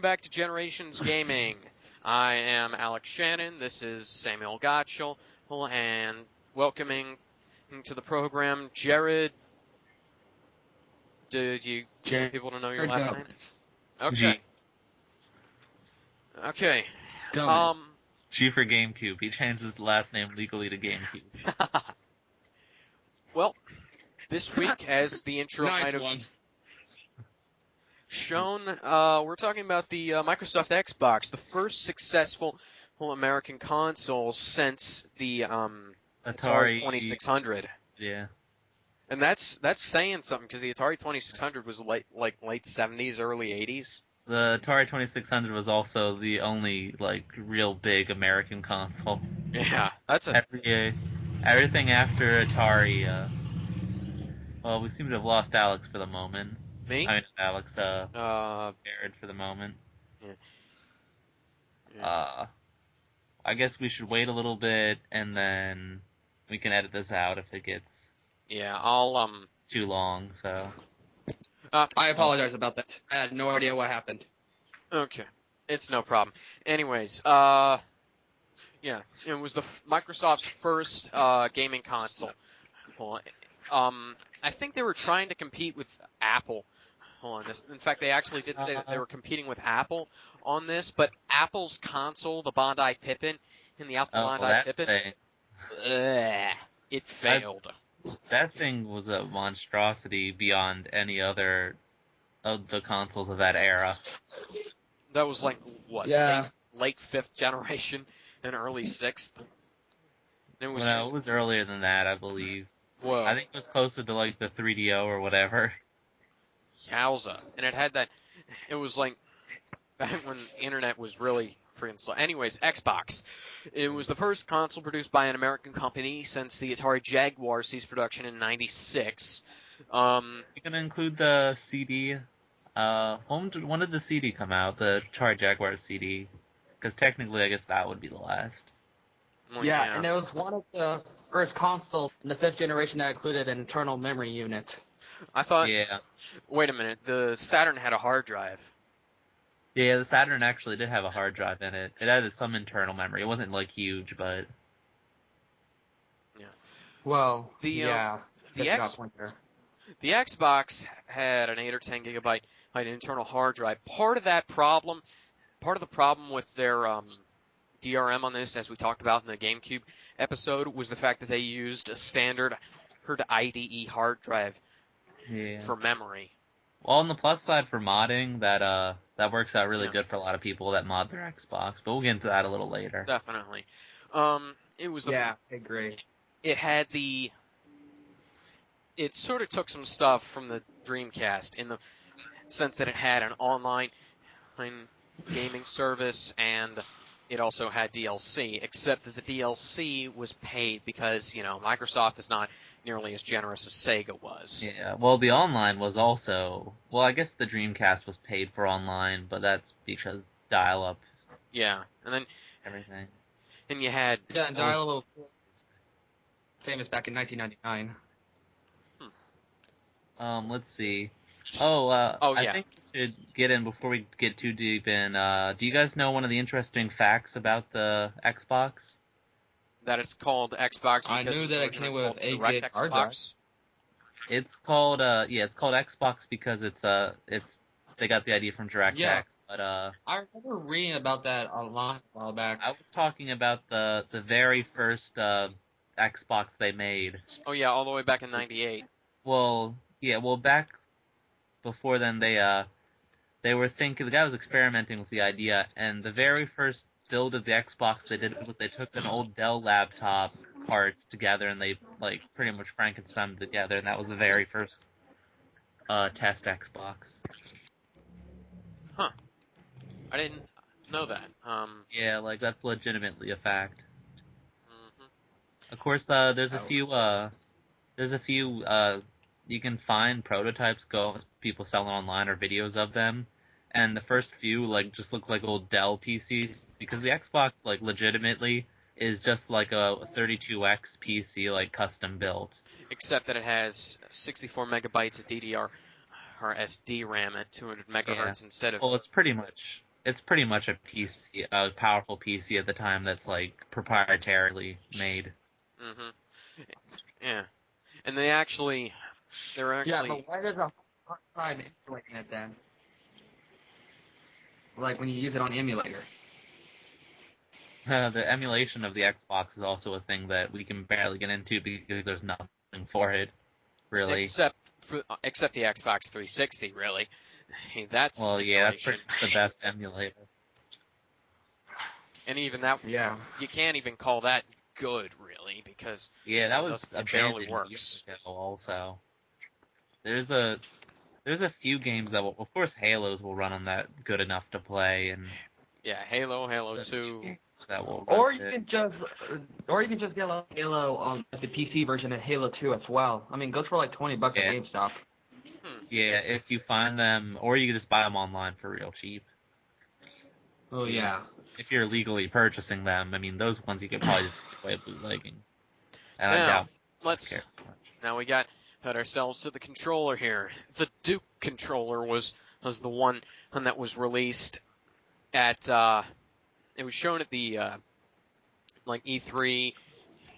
welcome back to Generations Gaming. I am Alex Shannon, this is Samuel Gottschall, and welcoming to the program, Jared. Did you want people to know your last name? Okay. G. Okay. G for GameCube. He changed his last name legally to GameCube. Well, this week, as the intro might have shown, we're talking about the Microsoft Xbox, the first successful American console since the Atari 2600. Yeah. And that's saying something, because the Atari 2600 was late 70s, early 80s. The Atari 2600 was also the only real big American console. Yeah, that's everything after Atari. Well, we seem to have lost Alex for the moment. Me? I mean, Alex. Jared for the moment. Yeah. I guess we should wait a little bit, and then we can edit this out if it gets. Yeah, I'll too long. So. I apologize about that. I had no idea what happened. Okay, it's no problem. Anyways, yeah, it was Microsoft's first gaming console. I think they were trying to compete with Apple on this. In fact, they actually did say that they were competing with Apple on this, but Apple's console, the Bondi Pippin, and the Apple Bondi Pippin, it failed. That thing was a monstrosity beyond any other of the consoles of that era. That was what? Yeah. Late 5th generation and early 6th? It was earlier than that, I believe. Whoa. I think it was closer to the 3DO or whatever. Yowza. And it had it was back when the internet was really freaking slow. Anyways, Xbox. It was the first console produced by an American company since the Atari Jaguar ceased production in '96. You're gonna include the CD. When did the CD come out? The Atari Jaguar CD? Because technically, I guess that would be the last. Well, yeah, and it was one of the first consoles in the 5th generation that included an internal memory unit. I thought. Yeah. Wait a minute. The Saturn had a hard drive. Yeah, the Saturn actually did have a hard drive in it. It had some internal memory. It wasn't huge, but. Yeah. Well, the Xbox had an 8 or 10 gigabyte internal hard drive. Part of the problem with their DRM on this, as we talked about in the GameCube episode, was the fact that they used a standard IDE hard drive for memory. Well, on the plus side for modding, that works out really good for a lot of people that mod their Xbox, but we'll get into that a little later. Definitely. It was I agree. It had it sort of took some stuff from the Dreamcast in the sense that it had an online gaming service, and it also had DLC, except that the DLC was paid because, Microsoft is not nearly as generous as Sega was. Yeah, well, the online was also... Well, I guess the Dreamcast was paid for online, but that's because dial-up. Yeah, and then... Everything. And you had... Yeah, and dial-up was famous back in 1999. Let's see. Yeah. I think we should get in before we get too deep in. Do you guys know one of the interesting facts about the Xbox? That it's called Xbox because I knew that it came with 8 gig hard drive. It's called it's called Xbox because they got the idea from DirectX. Yeah. But I remember reading about that online a while back. I was talking about the very first Xbox they made. Oh yeah, all the way back in '98. Well, back before then they were thinking, the guy was experimenting with the idea, and the very first build of the Xbox they did was they took an old Dell laptop parts together and they pretty much Frankenstein together, and that was the very first test Xbox. Huh. I didn't know that. Yeah, that's legitimately a fact. Mm-hmm. Of course, there's a few you can find prototypes people selling online or videos of them, and the first few just look like old Dell PCs, because the Xbox legitimately is just a 32X PC custom built. Except that it has 64 megabytes of DDR or SD RAM at 200 megahertz instead of... Well, it's pretty much it's pretty much a powerful PC at the time that's like proprietarily made. Hmm. Yeah. And they were actually. Yeah, but why does a hard time emulating it then? Like when you use it on the emulator. The emulation of the Xbox is also a thing that we can barely get into because there's nothing for it, really. Except the Xbox 360, really. Hey, that's Well, yeah, that's emulation. pretty much the best emulator. And even that, Yeah. you can't even call that good, really, because Yeah, that was it barely abandoned works. years ago. Also, there's a few games that will, of course, Halos will run on that good enough to play, and Yeah, Halo, Halo 2. that will run Or it. you can just get Halo on the PC version of Halo 2 as well. I mean, it goes for like $20 at Yeah. GameStop. Yeah, if you find them, or you can just buy them online for real cheap. Oh yeah. If you're legally purchasing them, I mean, those ones you could probably just get away bootlegging. And I Now, doubt let's. care much. Now we got ourselves to the controller here. The Duke controller was the one that was released at. It was shown at the like E3,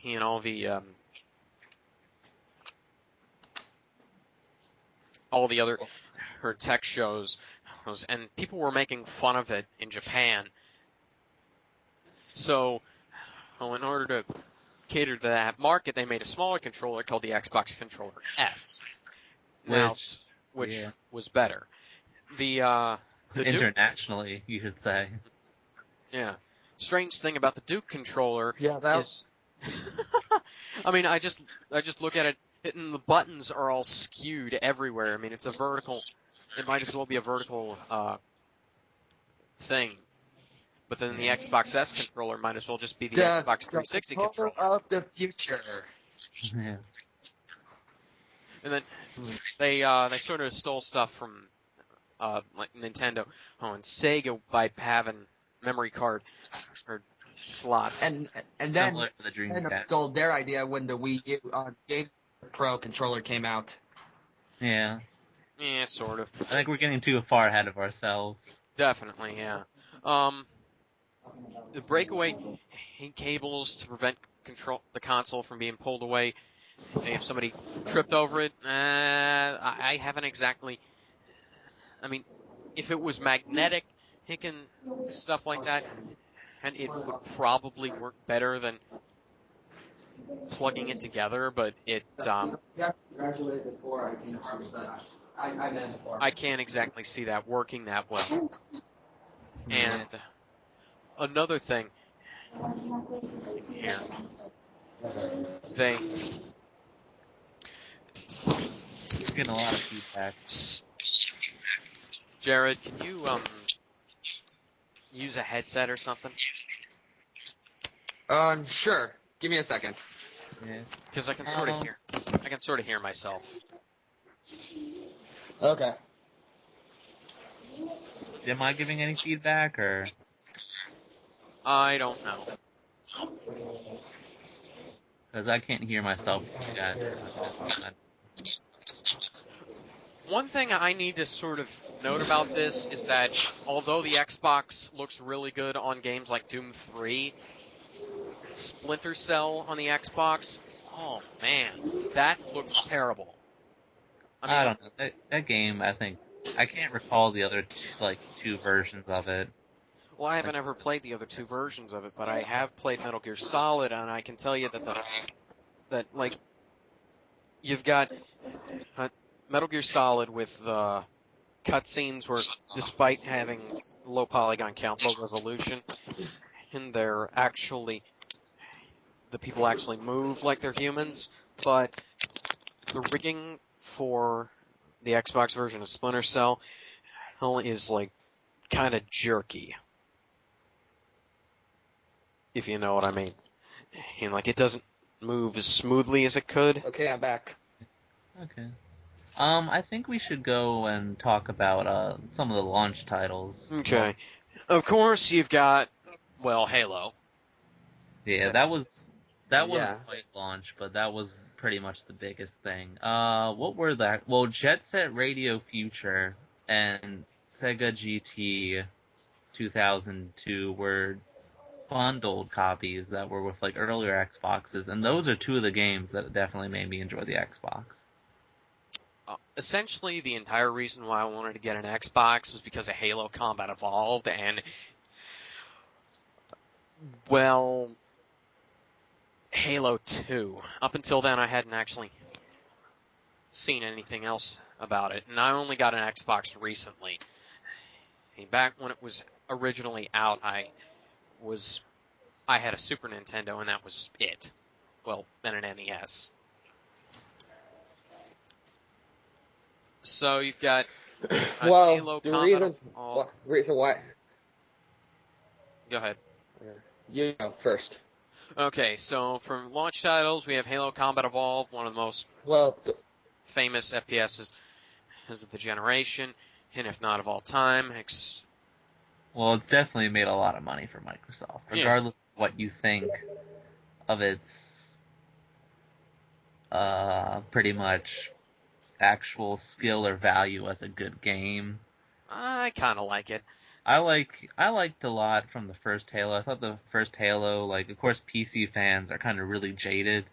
you know, the all the other her tech shows, and people were making fun of it in Japan. So, in order to cater to that market, they made a smaller controller called the Xbox Controller S. Now, which yeah. was better. The Duke, Internationally, you should say. yeah. Strange thing about the Duke controller Yeah, is, I mean, I just look at it, and the buttons are all skewed everywhere. I mean, it's a vertical. It might as well be a vertical thing. But then the Xbox S controller might as well just be the Xbox 360 controller. of the future. Yeah. And then they sort of stole stuff from like Nintendo and Sega by having memory card or slots. And then Similar to the they Dreamcast. stole their idea when the Wii U Game Pro controller came out. Yeah. Yeah, sort of. I think we're getting too far ahead of ourselves. Definitely, yeah. The breakaway cables to prevent the console from being pulled away. If somebody tripped over it, I haven't exactly. I mean, if it was magnetic, and stuff like that, and it would probably work better than plugging it together. But it, I can't exactly see that working that well. And another thing here, We're getting a lot of feedback. Jared, can you use a headset or something? Sure. Give me a second. Yeah. Because I can sort of hear myself. Okay. Am I giving any feedback, or? I don't know. Because I can't hear myself. You guys. One thing I need to sort of note about this is that although the Xbox looks really good on games like Doom 3, Splinter Cell on the Xbox, oh man, that looks terrible. I don't know. That game, I think, I can't recall the other two versions of it. Well, I haven't ever played the other two versions of it, but I have played Metal Gear Solid, and I can tell you that you've got Metal Gear Solid with the cutscenes where, despite having low polygon count, low resolution, and the people actually move like they're humans, but the rigging for the Xbox version of Splinter Cell is kind of jerky. If you know what I mean. And it doesn't move as smoothly as it could. Okay, I'm back. Okay. I think we should go and talk about some of the launch titles. Okay. Of course, you've got, Halo. Yeah, that wasn't Yeah. quite launch, but that was pretty much the biggest thing. What were that? Well, Jet Set Radio Future and Sega GT 2002 were bundled copies that were with like earlier Xboxes, and those are two of the games that definitely made me enjoy the Xbox. Essentially, the entire reason why I wanted to get an Xbox was because of Halo Combat Evolved, and, well, Halo 2. Up until then, I hadn't actually seen anything else about it, and I only got an Xbox recently. Back when it was originally out, I had a Super Nintendo, and that was it. Well, then an NES. So you've got Well, Halo the Combat reason why. Go ahead. You go first. Okay, so from launch titles, we have Halo Combat Evolved, one of the most Well, famous FPSs of the generation, and if not of all time. Well, it's definitely made a lot of money for Microsoft, regardless of what you think of its pretty much actual skill or value as a good game. I kind of like it. I liked a lot from the first Halo. I thought the first Halo, like, of course PC fans are kind of really jaded,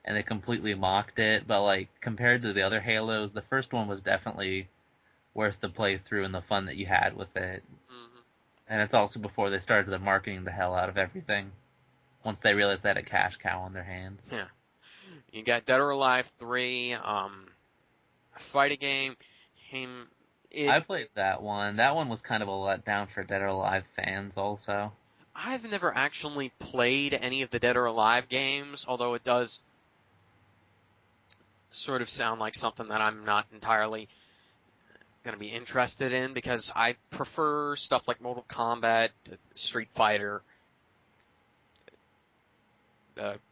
and they completely mocked it, but like, compared to the other Halos, the first one was definitely worth the playthrough and the fun that you had with it. Mm-hmm. And it's also before they started the marketing the hell out of everything, once they realized they had a cash cow on their hand. Yeah. You got Dead or Alive 3, fighting game. I played that one. That one was kind of a letdown for Dead or Alive fans also. I've never actually played any of the Dead or Alive games, although it does sort of sound like something that I'm not entirely going to be interested in, because I prefer stuff like Mortal Kombat, Street Fighter,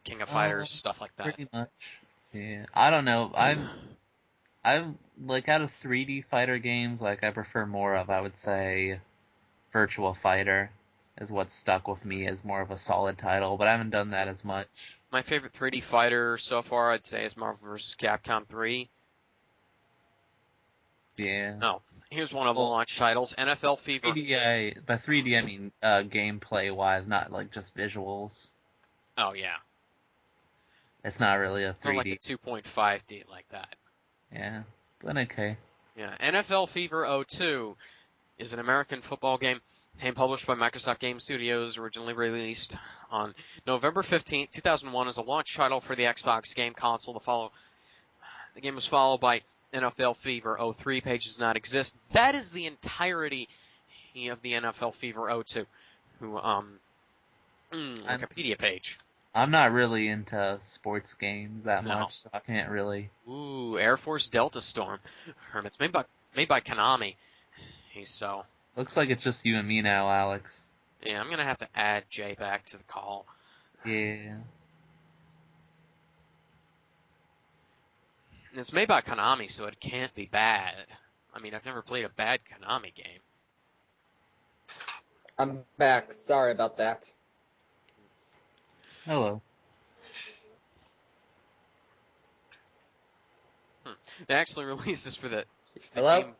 King of Fighters, stuff like that. Pretty much. Yeah. I don't know. I'm like, out of 3D fighter games, like, I prefer more of, I would say, Virtua Fighter is what stuck with me as more of a solid title, but I haven't done that as much. My favorite 3D fighter so far, I'd say, is Marvel vs. Capcom 3. Yeah. Oh, here's one of the launch titles, NFL Fever. 3D, by 3D I mean gameplay-wise, not like just visuals. Oh, yeah. It's not really a 3D. Not like a 2.5D like that. Yeah, but okay. Yeah, NFL Fever 02 is an American football game published by Microsoft Game Studios, originally released on November 15th, 2001 as a launch title for the Xbox game console. The game was followed by NFL Fever 03, page does not exist. That is the entirety of the NFL Fever 02 Wikipedia page. I'm not really into sports games that much, so I can't really. Ooh, Air Force Delta Storm. It's made by Konami. So. Looks like it's just you and me now, Alex. Yeah, I'm gonna have to add Jay back to the call. Yeah. And it's made by Konami, so it can't be bad. I mean, I've never played a bad Konami game. I'm back. Sorry about that. Hello. They actually released this for the Hello? game.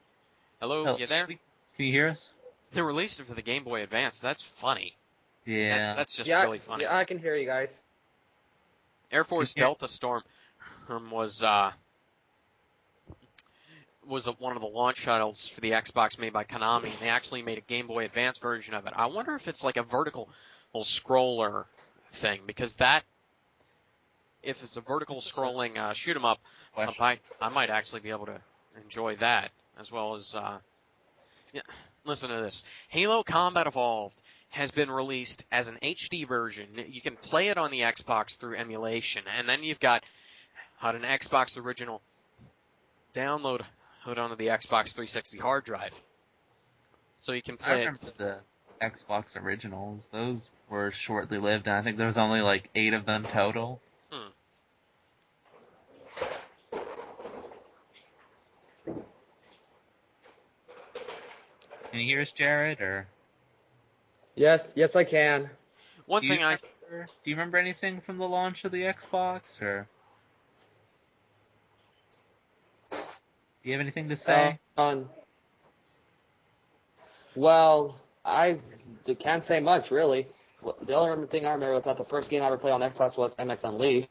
Hello, you there? Can you hear us? They released it for the Game Boy Advance. That's funny. Yeah. That's just really funny. Yeah, I can hear you guys. Air Force Delta Storm was one of the launch titles for the Xbox made by Konami, and they actually made a Game Boy Advance version of it. I wonder if it's like a vertical scroller thing, because if it's a vertical scrolling shoot 'em up, I might actually be able to enjoy that, as well as listen to this. Halo Combat Evolved has been released as an HD version. You can play it on the Xbox through emulation, and then you've got an Xbox original download onto the Xbox 360 hard drive, so you can play I remember the Xbox originals. Those were shortly lived, and I think there was only like 8 of them total. Can you hear us, Jared? Or Yes, I can. do you remember anything from the launch of the Xbox, or do you have anything to say? Well, I can't say much, really. The only thing I remember was that the first game I ever played on Xbox was MX Unleashed.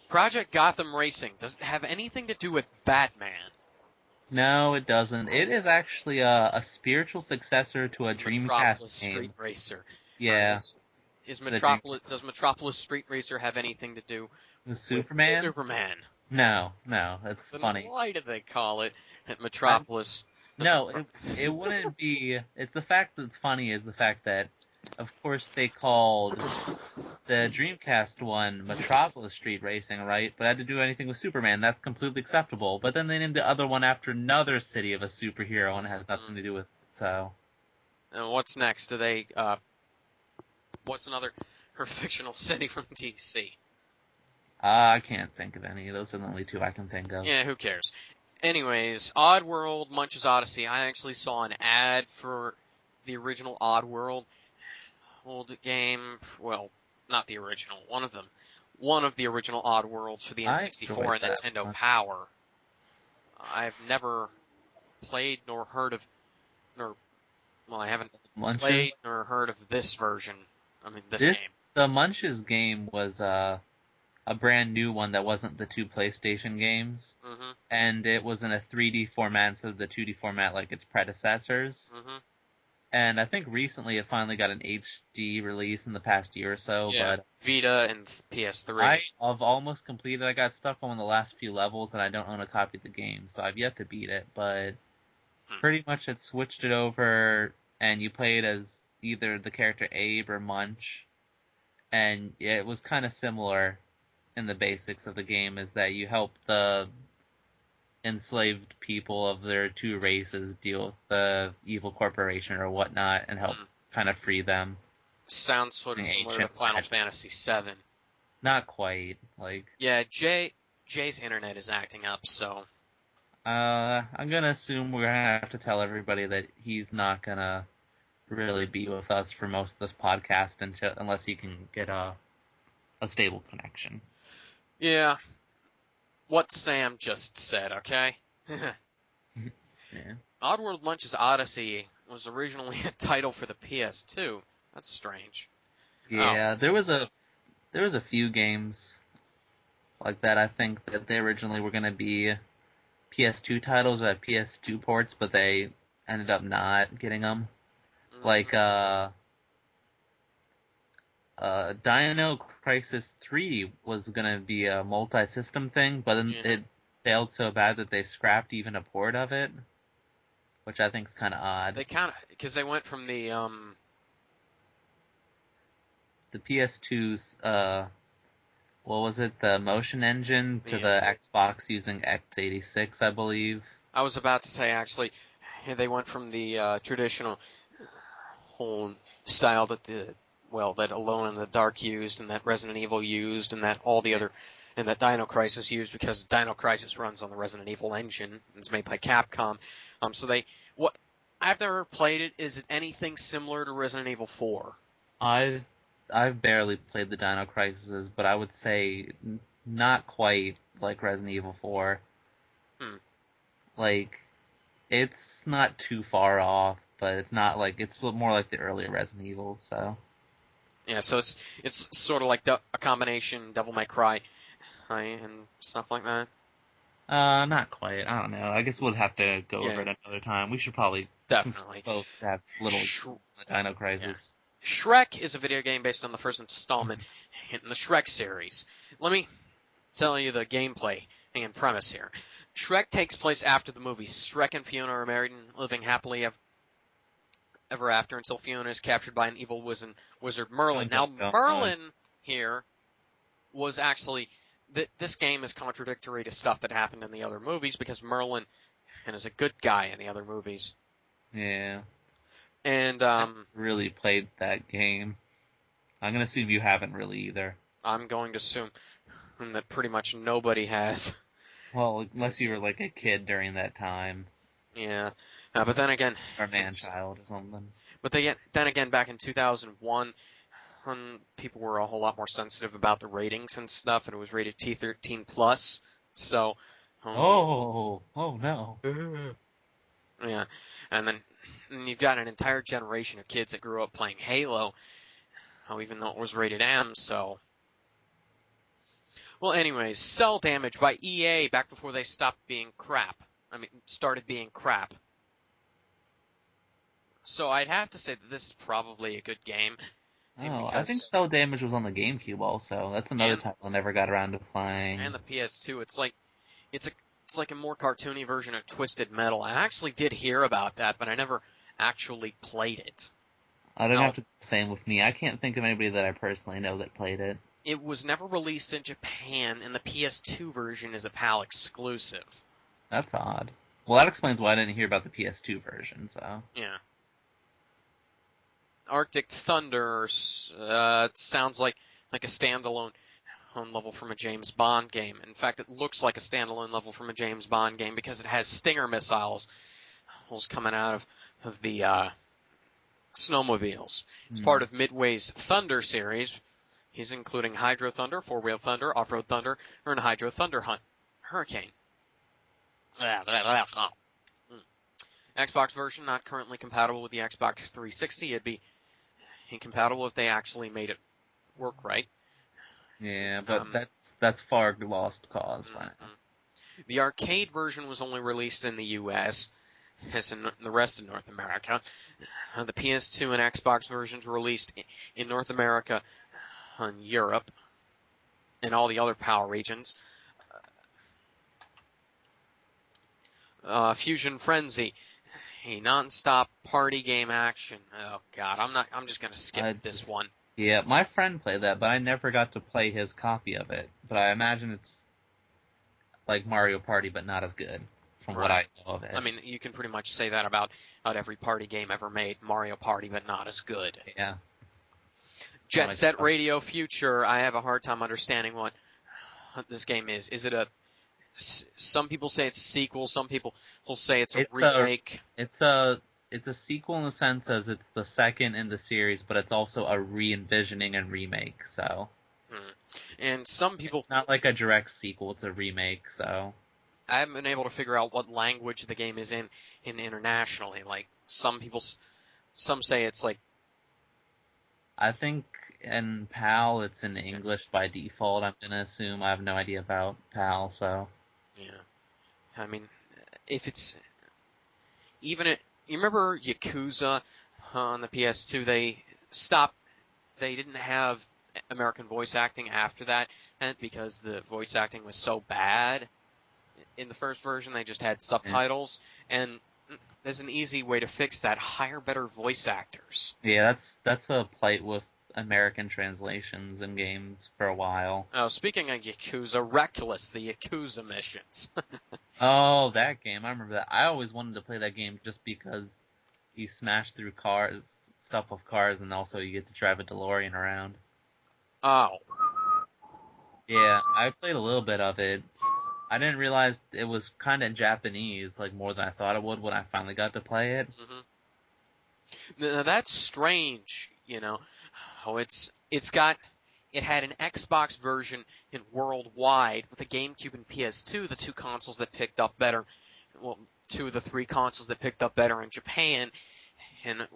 Project Gotham Racing, does it have anything to do with Batman? No, it doesn't. It is actually a spiritual successor to a Metropolis Dreamcast game. Street Racer. Yeah. Is Metropolis, does Metropolis Street Racer have anything to do The with Superman? Superman? No, that's Then funny. why do they call it Metropolis? No, it wouldn't be. It's the fact that's funny is the fact that, of course, they called the Dreamcast one Metropolis Street Racing, right? But it had to do anything with Superman. That's completely acceptable. But then they named the other one after another city of a superhero, and it has nothing to do with it. So. And what's next? Do they? What's another her fictional city from DC? I can't think of any. Those are the only two I can think of. Yeah, who cares? Anyways, Oddworld, Munch's Odyssey. I actually saw an ad for the original Oddworld old game. Well, not the original. One of them. One of the original Oddworlds for the N64 and Nintendo Power. I've never played nor heard of, I haven't played nor heard of this version. I mean, this game. The Munch's game was a brand new one that wasn't the two PlayStation games, and it was in a 3D format instead of the 2D format like its predecessors. And I think recently it finally got an HD release in the past year or so. Yeah, but Vita and PS3. I've almost completed. I got stuck on the last few levels, and I don't own a copy of the game, so I've yet to beat it. But pretty much it switched it over, and you played as either the character Abe or Munch, and it was kind of similar in the basics of the game, is that you help the enslaved people of their two races deal with the evil corporation or whatnot and help kind of free them. Sounds sort of similar to Final Fantasy VII. Not quite. Yeah, Jay's internet is acting up, so. I'm gonna assume we're gonna have to tell everybody that he's not gonna really be with us for most of this podcast unless he can get a stable connection. Yeah. What Sam just said, okay? Yeah. Oddworld Munch's Odyssey was originally a title for the PS2. That's strange. Yeah, there was a few games like that. I think that they originally were going to be PS2 titles or had PS2 ports, but they ended up not getting them. Like Dino Crisis 3 was going to be a multi-system thing, but then it failed so bad that they scrapped even a port of it, which I think is kind of odd. Because they went from the PS2's, what was it, the motion engine to the Xbox using x86, I believe. I was about to say, actually, they went from the traditional whole style that that Alone in the Dark used, and that Resident Evil used, and that and that Dino Crisis used, because Dino Crisis runs on the Resident Evil engine. It's made by Capcom. I've never played it. Is it anything similar to Resident Evil 4? I've barely played the Dino Crises, but I would say not quite like Resident Evil 4. It's not too far off, but it's not it's more like the earlier Resident Evil, so. Yeah, so it's sort of like a combination Devil May Cry and stuff like that. Not quite. I don't know. I guess we'll have to go over it another time. We should probably definitely since we both have little Dino Crisis. Yeah. Shrek is a video game based on the first installment in the Shrek series. Let me tell you the gameplay and premise here. Shrek takes place after the movies. Shrek and Fiona are married and living happily ever after until Fiona is captured by an evil wizard Merlin. Now, Merlin here was actually... This game is contradictory to stuff that happened in the other movies, because Merlin is a good guy in the other movies. Yeah. And I really played that game. I'm going to assume you haven't really either. I'm going to assume that pretty much nobody has. Well, unless you were like a kid during that time. Yeah. But then again... Or man-child or something. But then again, back in 2001, people were a whole lot more sensitive about the ratings and stuff, and it was rated T13+. So, Oh no. Yeah, and then you've got an entire generation of kids that grew up playing Halo, even though it was rated M, so... Well, anyways, Cell Damage by EA back before they stopped being crap. Started being crap. So I'd have to say that this is probably a good game. Oh, I think Cell Damage was on the GameCube also. That's another title I never got around to playing. And the PS2, it's like a more cartoony version of Twisted Metal. I actually did hear about that, but I never actually played it. I don't have to do the same with me. I can't think of anybody that I personally know that played it. It was never released in Japan, and the PS2 version is a PAL exclusive. That's odd. Well, that explains why I didn't hear about the PS2 version, so... Yeah. Arctic Thunder sounds like a standalone level from a James Bond game. In fact, it looks like a standalone level from a James Bond game because it has Stinger missiles coming out of the snowmobiles. It's part of Midway's Thunder series. He's including Hydro Thunder, Four-Wheel Thunder, Off-Road Thunder, and Hydro Thunder Hunt. Hurricane. Xbox version not currently compatible with the Xbox 360. It'd be incompatible if they actually made it work right. Yeah, but that's far lost cause. The arcade version was only released in the U.S., as in the rest of North America. The PS2 and Xbox versions were released in North America, in Europe, and all the other PAL regions. Fusion Frenzy, a non-stop party game action. Oh God, I'm just gonna skip this one. Yeah, my friend played that, but I never got to play his copy of it. But I imagine it's like Mario Party, but not as good, from what I know of it. I mean, you can pretty much say that about every party game ever made. Mario Party, but not as good. Yeah. Jet Set Radio Future, I have a hard time understanding what this game is. Is it some people say it's a sequel, some people will say it's a remake. It's a sequel in the sense as it's the second in the series, but it's also a re-envisioning and remake, so. And some people... It's not like a direct sequel, it's a remake, so. I haven't been able to figure out what language the game is in internationally. Like, some say it's like... I think in PAL it's in English by default, I'm gonna assume. I have no idea about PAL, so. Yeah. I mean, if it's... You remember Yakuza on the PS2? They didn't have American voice acting after that, because the voice acting was so bad. In the first version, they just had subtitles, and there's an easy way to fix that. Hire better voice actors. Yeah, that's a plight with American translations in games for a while. Oh, speaking of Yakuza, Reckless, the Yakuza missions. Oh, that game. I remember that. I always wanted to play that game just because you smash through stuff with cars, and also you get to drive a DeLorean around. Oh. Yeah, I played a little bit of it. I didn't realize it was kind of Japanese, like more than I thought it would when I finally got to play it. Mm-hmm. Now, that's strange, you know. Oh, it had an Xbox version in worldwide with a GameCube and PS2, the two consoles that picked up better. Well, two of the three consoles that picked up better in Japan, and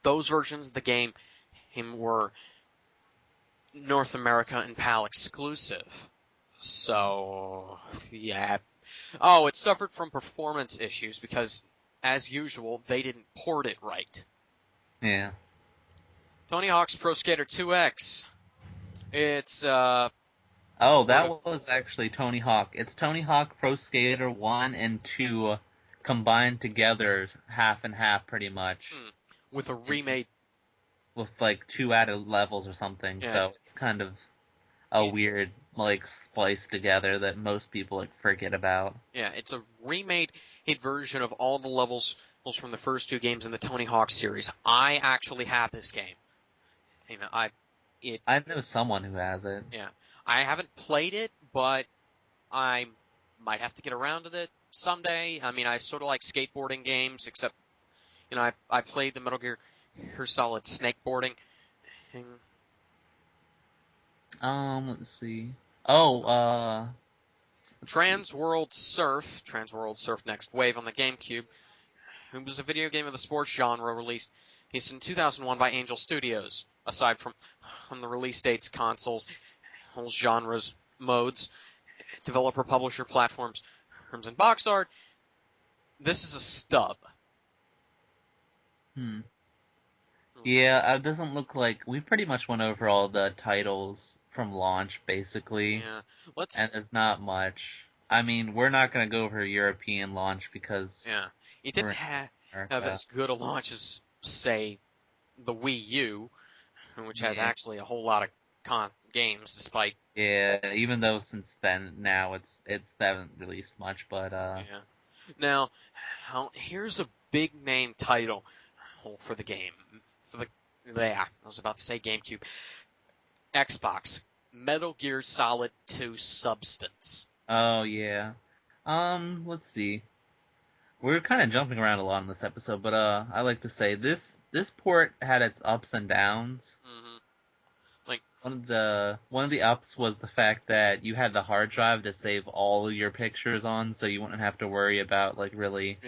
those versions of the game were North America and PAL exclusive. So, yeah. Oh, it suffered from performance issues because, as usual, they didn't port it right. Yeah. Tony Hawk's Pro Skater 2X. It's, Oh, that was actually Tony Hawk. It's Tony Hawk Pro Skater 1 and 2 combined together, half and half, pretty much. With a remade. With, like, 2 added levels or something, yeah. So it's kind of a weird, like, splice together that most people, like, forget about. Yeah, it's a remade version of all the levels from the first two games in the Tony Hawk series. I actually have this game. You know, I know someone who has it. Yeah. I haven't played it, but I might have to get around to it someday. I mean, I sort of like skateboarding games, except, you know, I played the Metal Gear Solid snakeboarding. Let's see. Oh, Transworld Surf Next Wave on the GameCube. It was a video game of the sports genre released in 2001 by Angel Studios. Aside from on the release dates, consoles, whole genres, modes, developer, publisher, platforms, terms, and box art, this is a stub. Yeah, it doesn't look like we pretty much went over all the titles from launch, basically. Yeah, and there's not much. I mean, we're not going to go over European launch because it didn't have as good a launch as, say, the Wii U, which had actually a whole lot of games, despite. Yeah, even though since then now they haven't released much, but Now, here's a big name title for the game. I was about to say GameCube. Xbox. Metal Gear Solid 2 Substance. Oh, yeah. Let's see. We're kind of jumping around a lot in this episode, but I like to say this port had its ups and downs. Mm-hmm. One of the ups was the fact that you had the hard drive to save all your pictures on, so you wouldn't have to worry about really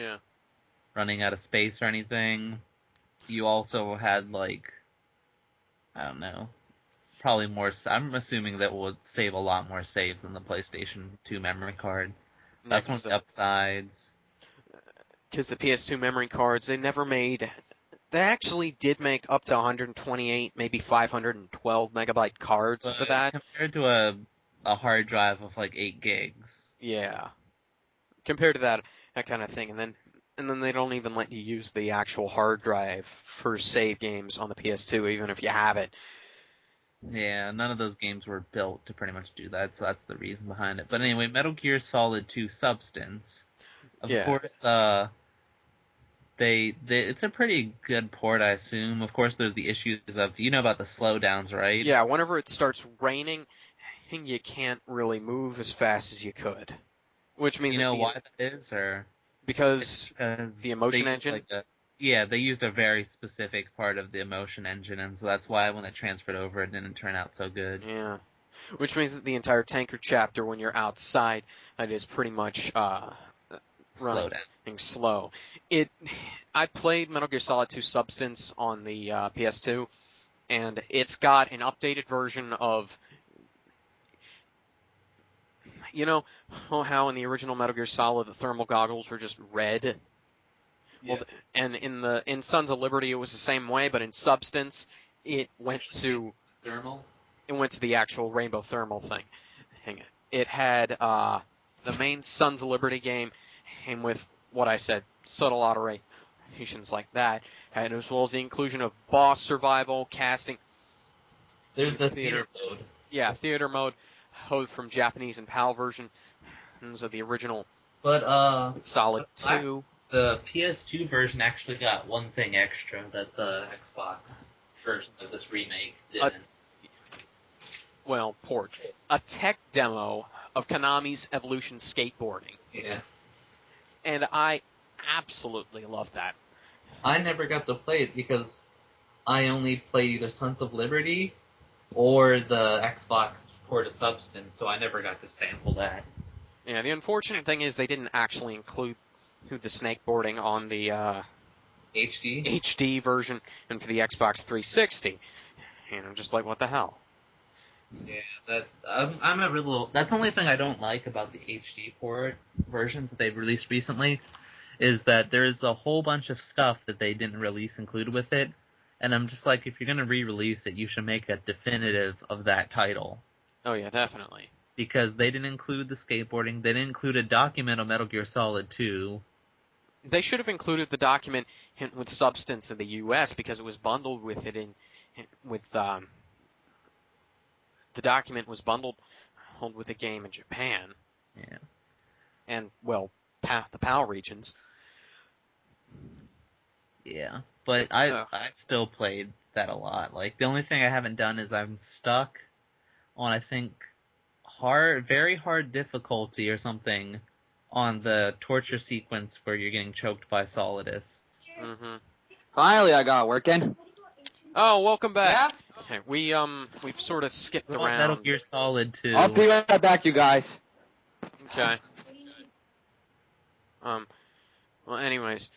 running out of space or anything. You also had I don't know, probably more. I'm assuming that would save a lot more saves than the PlayStation 2 memory card. That's one of the upsides. Because the PS2 memory cards, they actually did make up to 128, maybe 512 megabyte cards for that. Compared to a hard drive of 8 gigs. Yeah. Compared to that kind of thing. And then they don't even let you use the actual hard drive for save games on the PS2, even if you have it. Yeah, none of those games were built to pretty much do that, so that's the reason behind it. But anyway, Metal Gear Solid 2 Substance. Of course, it's a pretty good port, I assume. Of course, there's the issues of, about the slowdowns, right? Yeah, whenever it starts raining, you can't really move as fast as you could. Which means why that is, or because the Emotion Engine. They used a very specific part of the Emotion Engine, and so that's why when it transferred over, it didn't turn out so good. Yeah, which means that the entire tanker chapter, when you're outside, it is pretty much running slow. I played Metal Gear Solid 2 Substance on the PS2, and it's got an updated version of, how in the original Metal Gear Solid the thermal goggles were just red. Yeah. Well, and in Sons of Liberty it was the same way, but in Substance it went to thermal. It went to the actual rainbow thermal thing. It had the main Sons of Liberty game. And with what I said, subtle alterations like that, and as well as the inclusion of boss survival, casting. There's the theater mode. Yeah, theater mode from Japanese and PAL versions of the original. But Solid 2. The PS2 version actually got one thing extra that the Xbox version of this remake didn't. Port. A tech demo of Konami's Evolution Skateboarding. Yeah. And I absolutely love that. I never got to play it because I only played either Sons of Liberty or the Xbox port of Substance, so I never got to sample that. Yeah, the unfortunate thing is they didn't actually include the snakeboarding on the HD version and for the Xbox 360. And I'm just like, what the hell? Yeah, I'm a little. That's the only thing I don't like about the HD port versions that they've released recently, is that there's a whole bunch of stuff that they didn't release included with it, and I'm just like, if you're gonna re-release it, you should make a definitive of that title. Oh yeah, definitely. Because they didn't include the skateboarding, they didn't include a document on Metal Gear Solid 2. They should have included the document with Substance in the U.S. because it was bundled with it the document was bundled with the game in Japan. Yeah. And, the PAL regions. Yeah. But I still played that a lot. The only thing I haven't done is I'm stuck on, I think, very hard difficulty or something on the torture sequence where you're getting choked by Solidus. Mm-hmm. Finally, I got it working. Oh, welcome back. Yeah? Okay, we've sort of skipped around. Metal Gear Solid 2. I'll be right back, you guys. Okay. Well, anyways,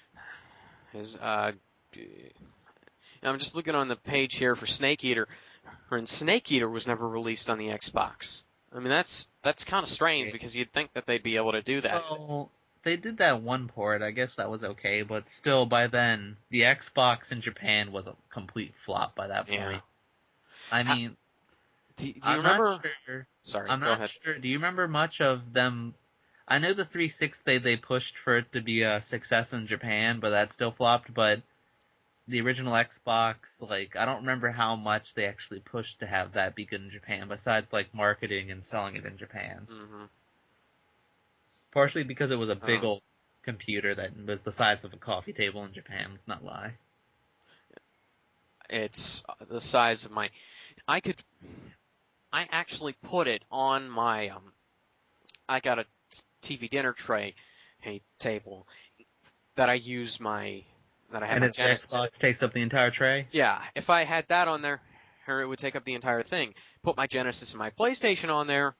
I'm just looking on the page here for Snake Eater, and Snake Eater was never released on the Xbox. I mean, that's kind of strange because you'd think that they'd be able to do that. Well, they did that one port. I guess that was okay, but still, by then, the Xbox in Japan was a complete flop by that point. Yeah. I mean, Do you I'm remember? not sure. Sorry, I'm go not ahead. sure. Do you remember much of them? I know the 360 they pushed for it to be a success in Japan, but that still flopped. But the original Xbox, like, I don't remember how much they actually pushed to have that be good in Japan, besides, like, marketing and selling it in Japan. Mm-hmm. Partially because it was a big Oh. old computer that was the size of a coffee table in Japan, let's not lie. It's the size of my. I actually put it on my. I got a TV dinner tray, a table that I use my. That I have And my if the Genesis. Xbox takes up the entire tray? Yeah, if I had that on there, or it would take up the entire thing. Put my Genesis and my PlayStation on there,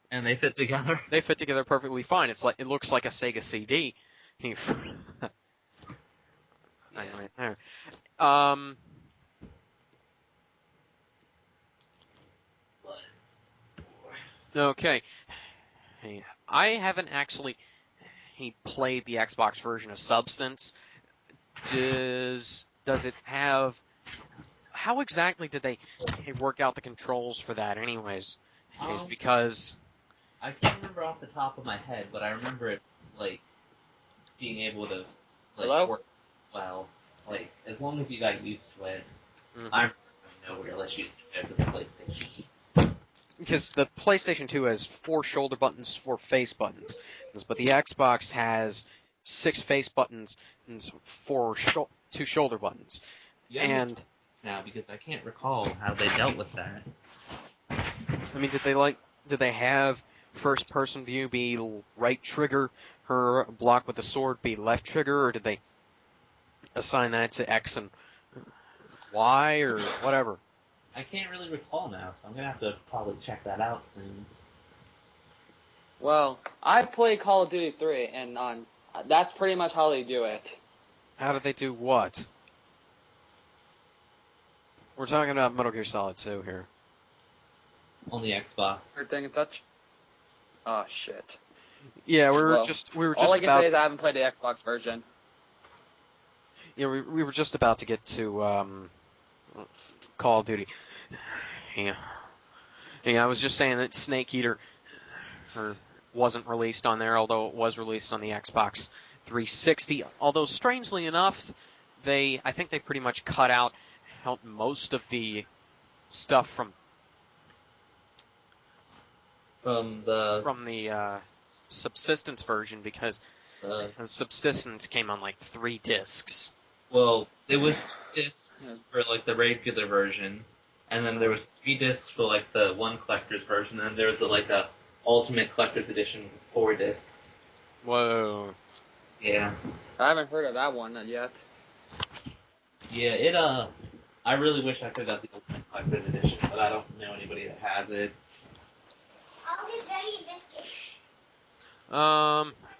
And they fit together? they fit together perfectly fine. It looks like a Sega CD. Anyway, there. Okay. Hey, I haven't actually played the Xbox version of Substance. Does it have? How exactly did they work out the controls for that, anyways? Is because I can't remember off the top of my head, but I remember it, like, being able to, like, Hello? work well. Like, as long as you got used to it. Mhm. I remember going nowhere less used to it with the PlayStation. because the PlayStation 2 has 4 shoulder buttons, 4 face buttons, but the Xbox has 6 face buttons and 2 shoulder buttons. Yeah, And now, because I can't recall how they dealt with that. I mean, did they have first person view be right trigger, her block with the sword be left trigger, or did they assign that to X and Y or whatever? I can't really recall now, so I'm gonna have to probably check that out soon. Well, I played Call of Duty 3, and that's pretty much how they do it. How did they do what? We're talking about Metal Gear Solid 2 here. On the Xbox. Everything and such. Oh shit. Yeah, we were Well, just All I can about say is I haven't played the Xbox version. yeah, we were just about to get to Call of Duty. Yeah. Yeah, I was just saying that Snake Eater wasn't released on there, although it was released on the Xbox 360. Although strangely enough, I think they pretty much cut out most of the stuff from the Subsistence version because Uh, the Subsistence came on like 3 discs. well, there was 2 discs for like the regular version, and then there was 3 discs for like the one collector's version, and then there was like a Ultimate Collector's Edition with 4 discs. Whoa. Yeah. I haven't heard of that one yet. Yeah, I really wish I could have got the Ultimate Collector's Edition, but I don't know anybody that has it. I'll get Betty a biscuit.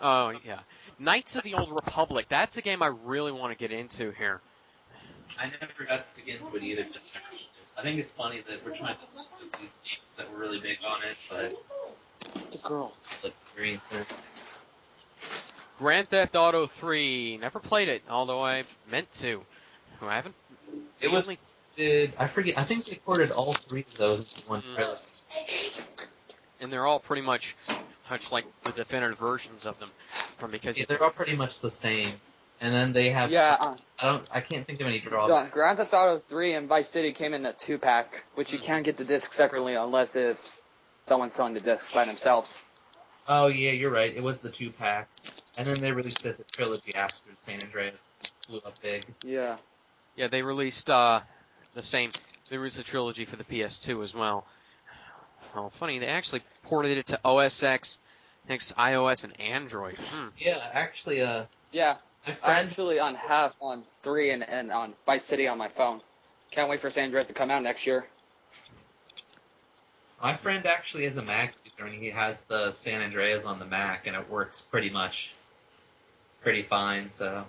Oh yeah. Knights of the Old Republic. That's a game I really want to get into here. I never got to get into it either, just never. I think it's funny that we're trying to look at these games that were really big on it, but The girl. like green. Grand Theft Auto 3. Never played it, although I meant to. I haven't. It was- Only- I forget. I think they ported all 3 of those into one trailer. and they're all pretty much like the definitive versions of them, because Yeah, they're all pretty much the same. And then they have. Yeah, I can't think of any drawbacks. Grand Theft Auto 3 and Vice City came in a 2-pack, which you can't get the disc separately unless if someone's selling the discs by themselves. Oh yeah, you're right. It was the 2-pack, and then they released as a trilogy after San Andreas blew up big. Yeah. yeah, they released They released a trilogy for the PS2 as well. Oh, funny, they actually ported it to OS X, iOS, and Android. Yeah, actually, Yeah, my I friend. actually have on 3 and on Vice City on my phone. Can't wait for San Andreas to come out next year. My friend actually has a Mac. He's I mean, he has the San Andreas on the Mac, and it works pretty fine. So,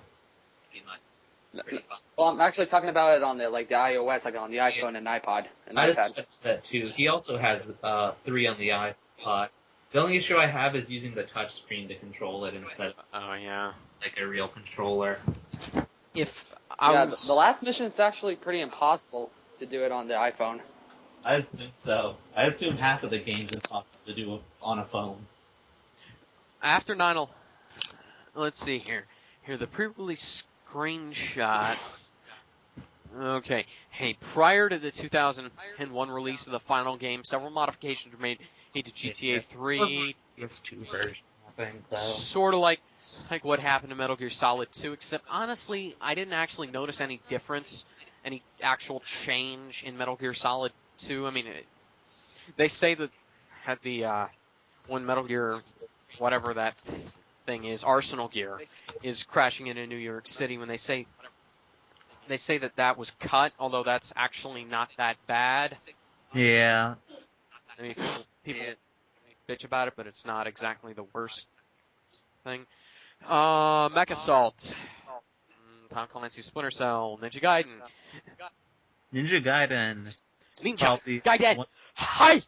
pretty fine. Well, I'm actually talking about it on the iOS, like on the iPhone and iPod and I iPad. just did that too. He also has 3 on the iPod. The only issue I have is using the touch screen to control it instead of Oh yeah. like a real controller. If I was, The last mission is actually pretty impossible to do it on the iPhone. I assume so. I assume half of the games impossible to do on a phone. after 9/11, let's see here. Here, the pre-release screenshot. Okay. Hey, prior to the 2001 release of the final game, several modifications were made to GTA 3. PS2 version, I think. So. Sort of like what happened to Metal Gear Solid 2, except honestly, I didn't actually notice any difference, any actual change in Metal Gear Solid 2. I mean, they say that at the when Metal Gear, whatever that thing is, Arsenal Gear, is crashing into New York City, when they say that was cut, although that's actually not that bad. Yeah. I mean, people bitch about it, but it's not exactly the worst thing. Mech Assault, Tom Clancy's Splinter Cell, Ninja Gaiden. Ninja Gaiden. Ninja Probably Gaiden. one- Hi.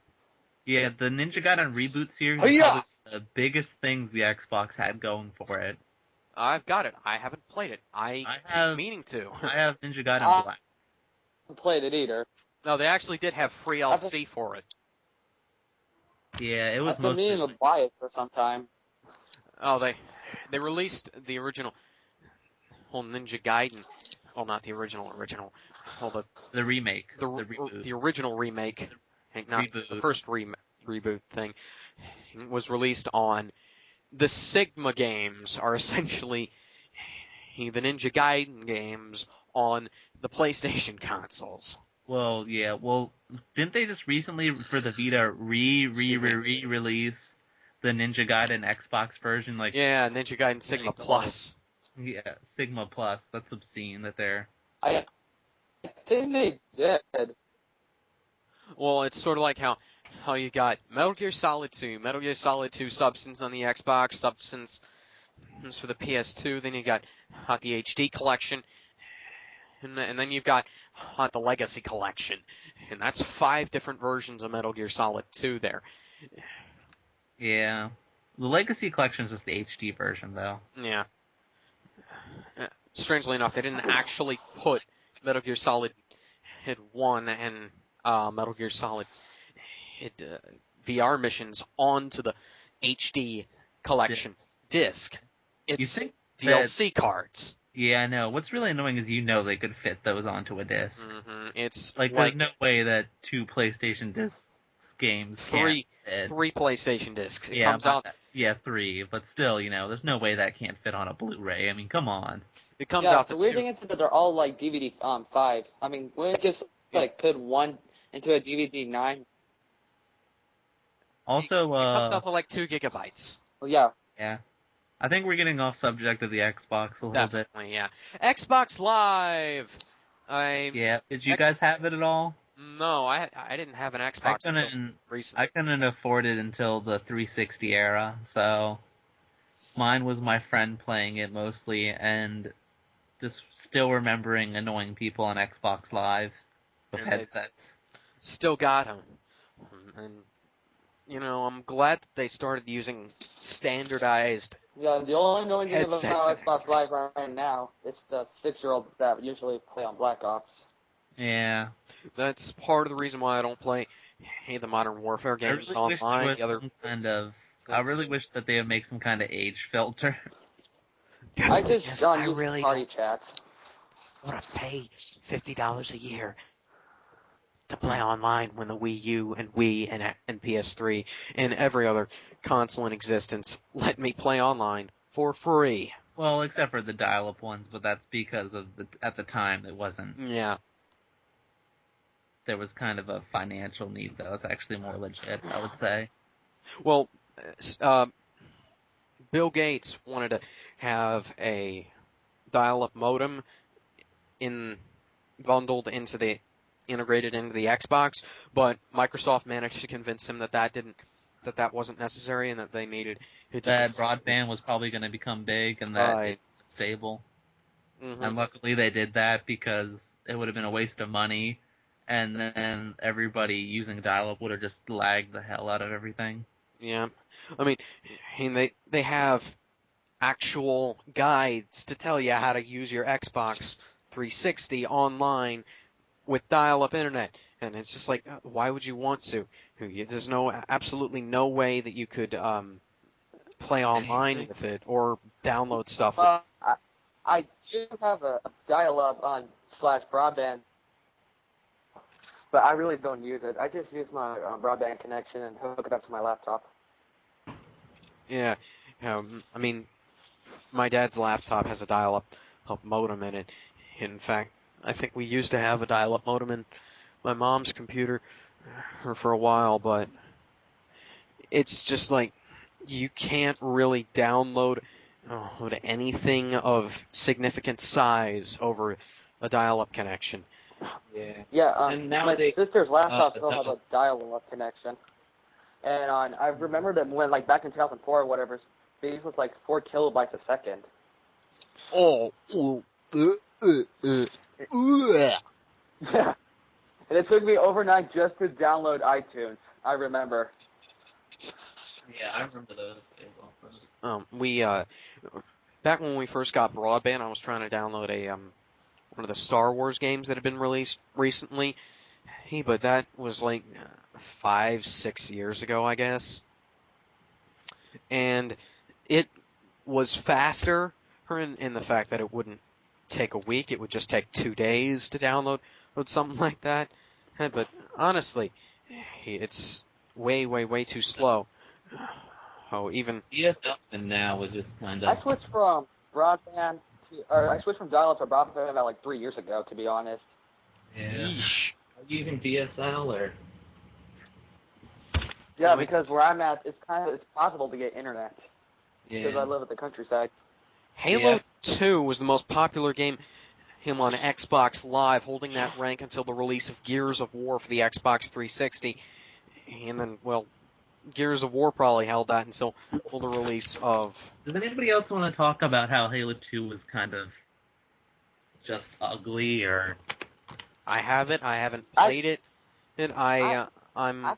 Yeah, the Ninja Gaiden reboot series is Hi-ya! probably the biggest things the Xbox had going for it. I've got it. I haven't played it. I keep have- meaning to. I have Ninja Gaiden Ah. Black. I haven't played it either. No, they actually did have free LC for it. Yeah, it was I've been meaning mostly. to buy it for some time. Oh, they released the original Ninja Gaiden. Well, not the original. Well, The remake. the reboot. the original remake, not the Reboot. first reboot thing, was released on the Sigma games. Are essentially the Ninja Gaiden games on the PlayStation consoles. Well, yeah. Well, didn't they just recently for the Vita re-release the Ninja Gaiden Xbox version? Like, Yeah, Ninja Gaiden Sigma Plus. yeah, Sigma Plus. That's obscene that they're. I think they did. Well, it's sort of like how you got Metal Gear Solid 2, Metal Gear Solid 2 Substance on the Xbox, Substance for the PS2, then you got the HD collection, and then you've got the Legacy collection, and that's 5 different versions of Metal Gear Solid 2 there. Yeah. The Legacy Collection is just the HD version, though. Yeah. Strangely enough, they didn't actually put Metal Gear Solid 1 and Metal Gear Solid VR missions onto the HD collection disc. It's think DLC cards. Yeah, I know. What's really annoying is they could fit those onto a disc. It's Like, there's no way that 2 PlayStation discs games three can't fit. 3 PlayStation discs. It Yeah, comes out. Yeah, 3, but still, there's no way that can't fit on a Blu-ray. I mean, come on. It comes Yeah, out the the weird 2. thing is that they're all like DVD 5. I mean, wouldn't it just put one into a DVD 9? Also, It comes out for like 2 gigabytes. Well, yeah. yeah. I think we're getting off subject of the Xbox a little bit. Definitely, yeah. Xbox Live. Yeah. Did you guys have it at all? No, I didn't have an Xbox until recently. I couldn't afford it until the 360 era, so mine was my friend playing it mostly, and just still remembering annoying people on Xbox Live with And they- headsets. Still got them. And, I'm glad that they started using standardized. Yeah, the only annoying thing Headset about Xbox connectors. Live right now is the 6-year-olds that usually play on Black Ops. Yeah. That's part of the reason why I don't play the Modern Warfare games I really wish there online. was The other some kind of. I really wish that they would make some kind of age filter. I just don't use party chats. want to pay $50 a year to play online when the Wii U and Wii and PS3 and every other console in existence let me play online for free. Well, except for the dial-up ones, but that's because at the time it wasn't. Yeah. There was kind of a financial need that was actually more legit, I would say. Well, Bill Gates wanted to have a dial-up modem integrated into the Xbox, but Microsoft managed to convince him that didn't that wasn't necessary and that they needed it to That just- broadband was probably going to become big and that Right. it's stable. Mhm. And luckily they did that because it would have been a waste of money, and then everybody using dial-up would have just lagged the hell out of everything. Yeah, I mean they have actual guides to tell you how to use your Xbox 360 online with dial-up internet, and it's just like, why would you want to? There's absolutely no way that you could play online with it or download stuff. I do have a dial-up on /broadband, but I really don't use it. I just use my broadband connection and hook it up to my laptop. Yeah, I mean, my dad's laptop has a dial-up modem in it. In fact, I think we used to have a dial-up modem in my mom's computer for a while, but it's just like you can't really download anything of significant size over a dial-up connection. Yeah. Yeah, And my nowadays- sister's laptop still no. has a dial-up connection. And I remember that when, like, back in 2004 or whatever, speed was like 4 kilobytes a second. Yeah. And it took me overnight just to download iTunes. I remember. Yeah, I remember those days also. We back when we first got broadband, I was trying to download one of the Star Wars games that had been released recently. But that was like 5-6 years ago, I guess. And it was faster in the fact that it wouldn't take a week; it would just take 2 days to download something like that. But honestly, it's way too slow. Oh, even DSL now was just kind I of... switched from broadband I switched from dial-up to broadband about like 3 years ago, to be honest. Yeah. yeesh. Are you using DSL or... Yeah, Wait. because where I'm at, it's possible to get internet because I Yeah. live at the countryside. Halo Yeah. 2 was the most popular game on Xbox Live, holding that rank until the release of Gears of War for the Xbox 360. And then, well, Gears of War probably held that until the release of... Does anybody else want to talk about how Halo 2 was kind of just ugly, or... I haven't played it, and I'm...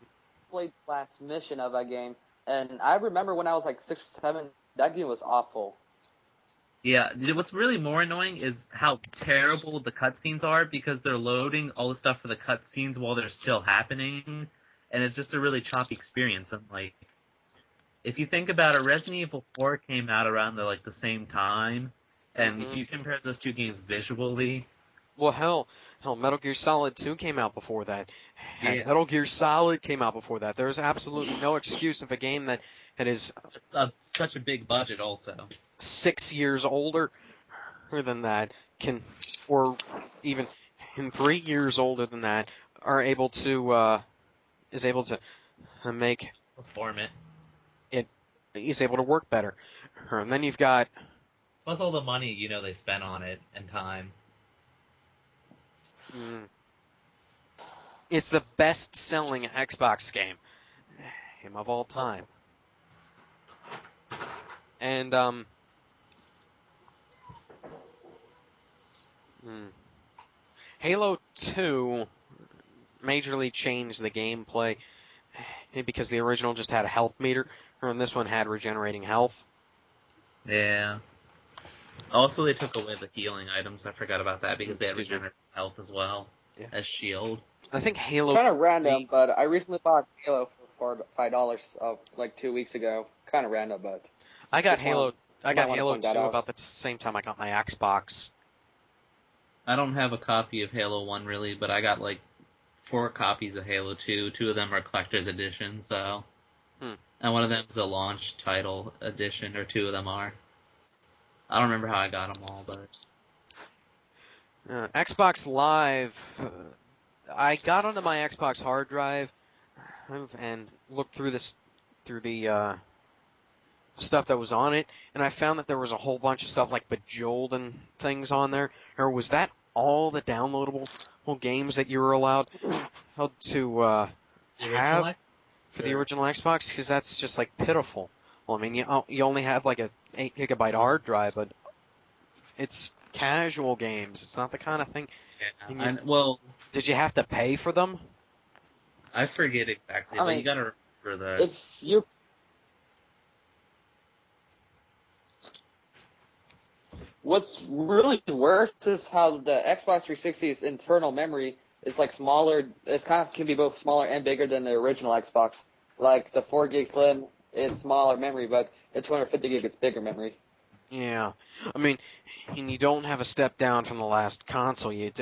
Played the last mission of that game, and I remember when I was like 6 or 7, that game was awful. Yeah, what's really more annoying is how terrible the cutscenes are, because they're loading all the stuff for the cutscenes while they're still happening, and it's just a really choppy experience. And like, if you think about it, Resident Evil 4 came out around the same time, and if you compare those two games visually, Well, hell, Metal Gear Solid 2 came out before that. And Yeah. Metal Gear Solid came out before that. There's absolutely no excuse of a game that is such a big budget also. 6 years older than that or even 3 years older than that, is able to make, Perform it. is able to work better. And then you've got, Plus all the money, they spent on it and time. it's the best-selling Xbox game of all time. And, Halo 2 majorly changed the gameplay because the original just had a health meter, and this one had regenerating health. Yeah. Also, they took away the healing items. I forgot about that because they had Excuse me. regenerative health as well as shield. I think Halo... Kind of random, but I recently bought Halo for $5 like 2 weeks ago. Kind of random, but I got Just Halo... wanna- I got might wanna Halo point 2 that out. about the same time I got my Xbox. I don't have a copy of Halo 1 really, but I got 4 copies of Halo 2. 2 of them are collector's edition, so. And one of them is a launch title edition, or 2 of them are. I don't remember how I got them all, but. Xbox Live, I got onto my Xbox hard drive and looked through the stuff that was on it, and I found that there was a whole bunch of stuff like Bejeweled and things on there. Or was that all the downloadable games that you were allowed to have? for the Sure. original Xbox? Because that's just like pitiful. Well, I mean, you only had like a 8 gigabyte hard drive, but it's casual games. It's not the kind of thing. Yeah. Well, Did you have to pay for them? I forget exactly, I but mean, you gotta remember that. If you What's really worse is how the Xbox 360's internal memory is like smaller. It's kind of can be both smaller and bigger than the original Xbox. Like the 4 gig Slim, it's smaller memory, but the 250 gig is bigger memory. Yeah. I mean, and you don't have a step down from the last console. The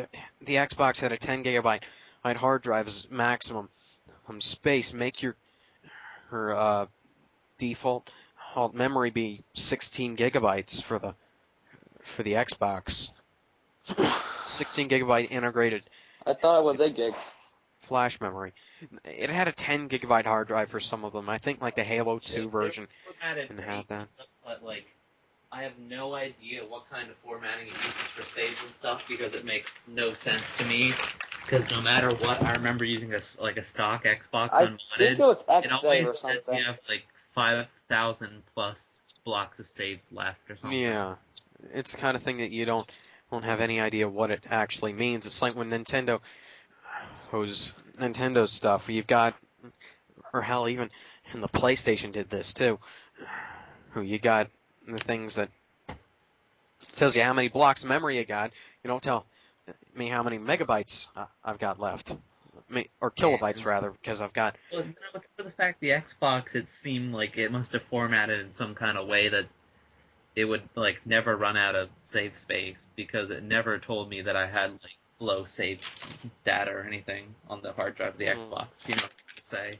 Xbox had a 10 gigabyte hard drive as maximum space. Make your default memory be 16 gigabytes for the Xbox. 16 gigabyte integrated I thought it was 8 gigs. flash memory. It had a 10 gigabyte hard drive for some of them. I think like the Halo 2 version didn't have that. But like, I have no idea what kind of formatting it uses for saves and stuff because it makes no sense to me. Because no matter what, I remember using a stock Xbox I think unmodded. it was It X-Save always or says something. you have like 5,000 plus blocks of saves left or something. Yeah, it's the kind of thing that you don't have any idea what it actually means. It's like when Nintendo stuff. You've got, or hell, even and the PlayStation did this too. You got the things that tells you how many blocks of memory you got. You don't tell me how many megabytes I've got left, or kilobytes rather, because I've got. Well, for the fact the Xbox, it seemed like it must have formatted in some kind of way that it would like never run out of save space because it never told me that I had like low save data or anything on the hard drive of the Xbox. You know what I'm trying to say?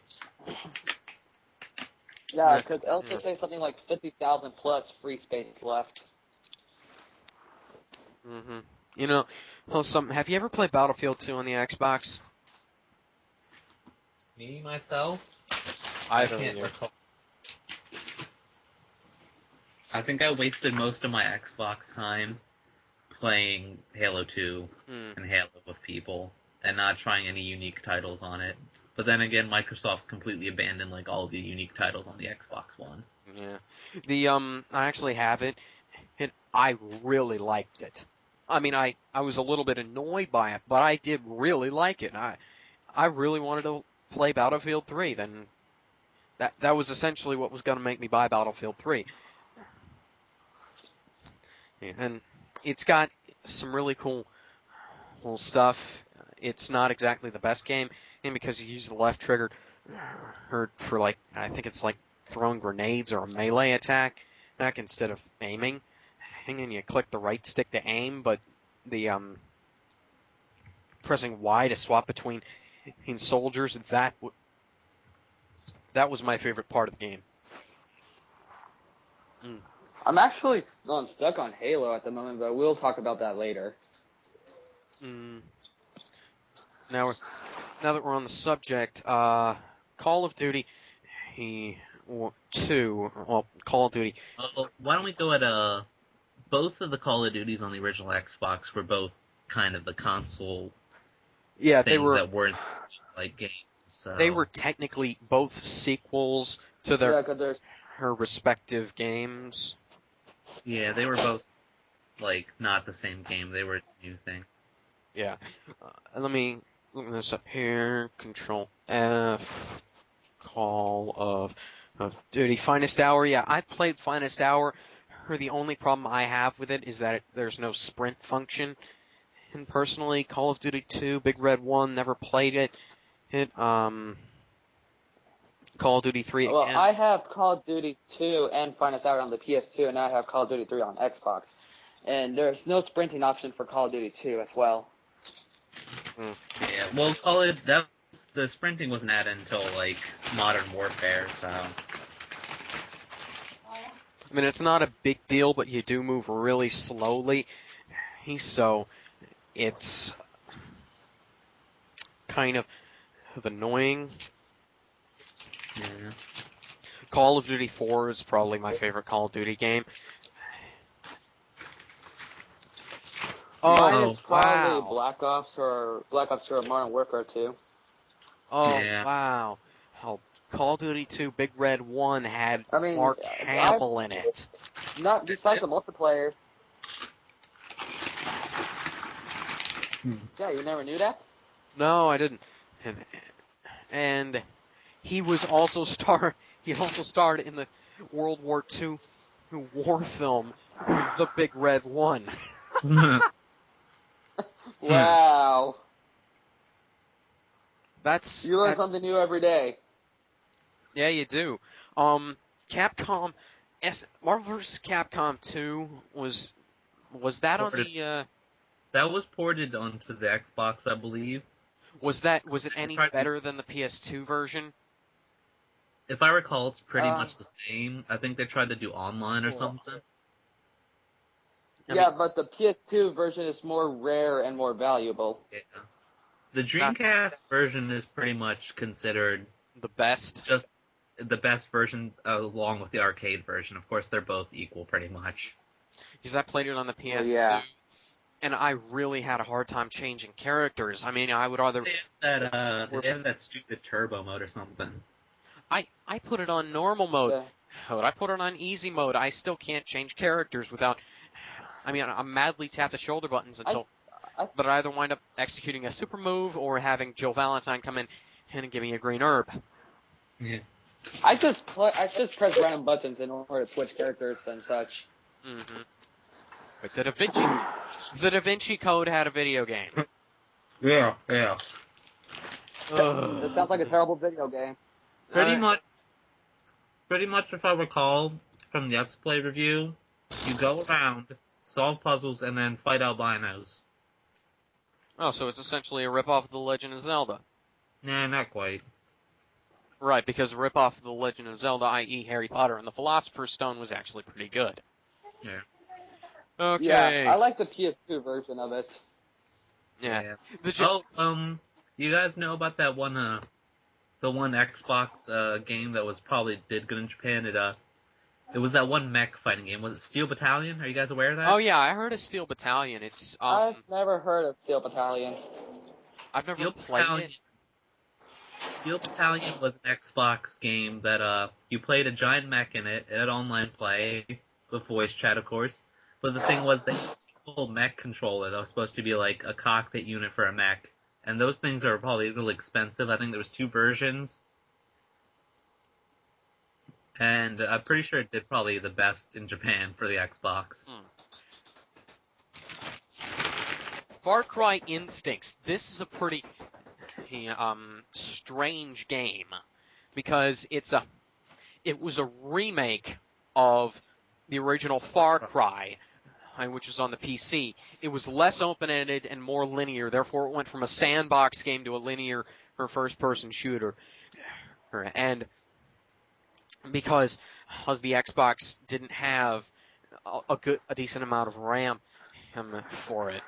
Yeah, because it'll just say something like 50,000 plus free space left. Mm-hmm. You know, have you ever played Battlefield 2 on the Xbox? Me myself, I can't recall. I think I wasted most of my Xbox time playing Halo 2 and Halo with people and not trying any unique titles on it. But then again, Microsoft's completely abandoned like all the unique titles on the Xbox One. Yeah. I actually have it, and I really liked it. I mean, I was a little bit annoyed by it, but I did really like it. I really wanted to play Battlefield 3. Then that was essentially what was going to make me buy Battlefield 3. Yeah, and it's got some really cool stuff. It's not exactly the best game, and because you use the left trigger for like, I think it's like throwing grenades or a melee attack instead of aiming. And then you click the right stick to aim, but the pressing Y to swap between soldiers, that was my favorite part of the game. I'm actually stuck on Halo at the moment, but we'll talk about that later. Now that we're on the subject, Call of Duty 2, Call of Duty. Why don't we go at both of the Call of Duties on the original Xbox were both kind of the console Yeah, things that weren't like games. So. They were technically both sequels to their her respective games. Yeah, they were both like not the same game. They were new things. Yeah. Let me look this up here. Control F. Call of Duty Finest Hour. Yeah, I played Finest Hour. The only problem I have with it is that there's no sprint function. And personally, Call of Duty 2, Big Red 1, never played it. Call of Duty 3 Well, again. I have Call of Duty 2 and Finest Hour on the PS2, and I have Call of Duty 3 on Xbox. And there's no sprinting option for Call of Duty 2 as well. Yeah, well, the sprinting wasn't added until like Modern Warfare, so. I mean, it's not a big deal, but you do move really slowly. So it's kind of annoying. Yeah. Call of Duty 4 is probably my favorite Call of Duty game. Mine is probably wow. Black Ops or Modern Warfare 2. Oh, Yeah. wow. Oh, Call of Duty 2 Big Red 1 had I mean, Mark Hamill in it. Not besides the multiplayer. Yeah, you never knew that? No, I didn't. And he was also he also starred in the World War II war film The Big Red 1. Wow. You learn That's something new every day. Yeah, you do. Capcom Marvel vs. Capcom 2 was that on the That was ported onto the Xbox, I believe. was it any better than the PS2 version? If I recall, it's pretty much the same. I think they tried to do online or something. Yeah, but the PS2 version is more rare and more valuable. Yeah. The Dreamcast version is pretty much considered The best. just the best version along with the arcade version. Of course, they're both equal pretty much. Because I played it on the PS2, Yeah. and I really had a hard time changing characters. I mean, I would rather They have that stupid turbo mode or something. I put it on normal mode. Yeah. But I put it on easy mode. I still can't change characters without. I mean, I madly tap the shoulder buttons until. But I either wind up executing a super move or having Jill Valentine come in and give me a green herb. Yeah. I just press random buttons in order to switch characters and such. Mm-hmm. But the Da Vinci Code had a video game. Yeah. It sounds like a terrible video game. Pretty much, if I recall from the X-Play review, you go around, solve puzzles, and then fight albinos. Oh, so it's essentially a ripoff of The Legend of Zelda. Nah, not quite. Right, because a ripoff of The Legend of Zelda, i.e. Harry Potter and the Philosopher's Stone, was actually pretty good. Yeah. Okay. Yeah, I like the PS2 version of it. Yeah. You guys know about that one, the one Xbox game that was probably did good in Japan? It was that one mech fighting game. Was it Steel Battalion? Are you guys aware of that? Oh yeah, I heard of Steel Battalion. It's I've never heard of Steel Battalion. I've never played it. Steel Battalion was an Xbox game that you played a giant mech in it. It had online play with voice chat, of course. But the thing was, they had a simple mech controller that was supposed to be like a cockpit unit for a mech, and those things are probably really expensive. I think there was 2 versions, and I'm pretty sure it did probably the best in Japan for the Xbox. Far Cry Instincts. This is a pretty strange game because it was a remake of the original Far Cry, which was on the PC. It was less open-ended and more linear. Therefore, it went from a sandbox game to a linear or first-person shooter. And because the Xbox didn't have a decent amount of RAM for it,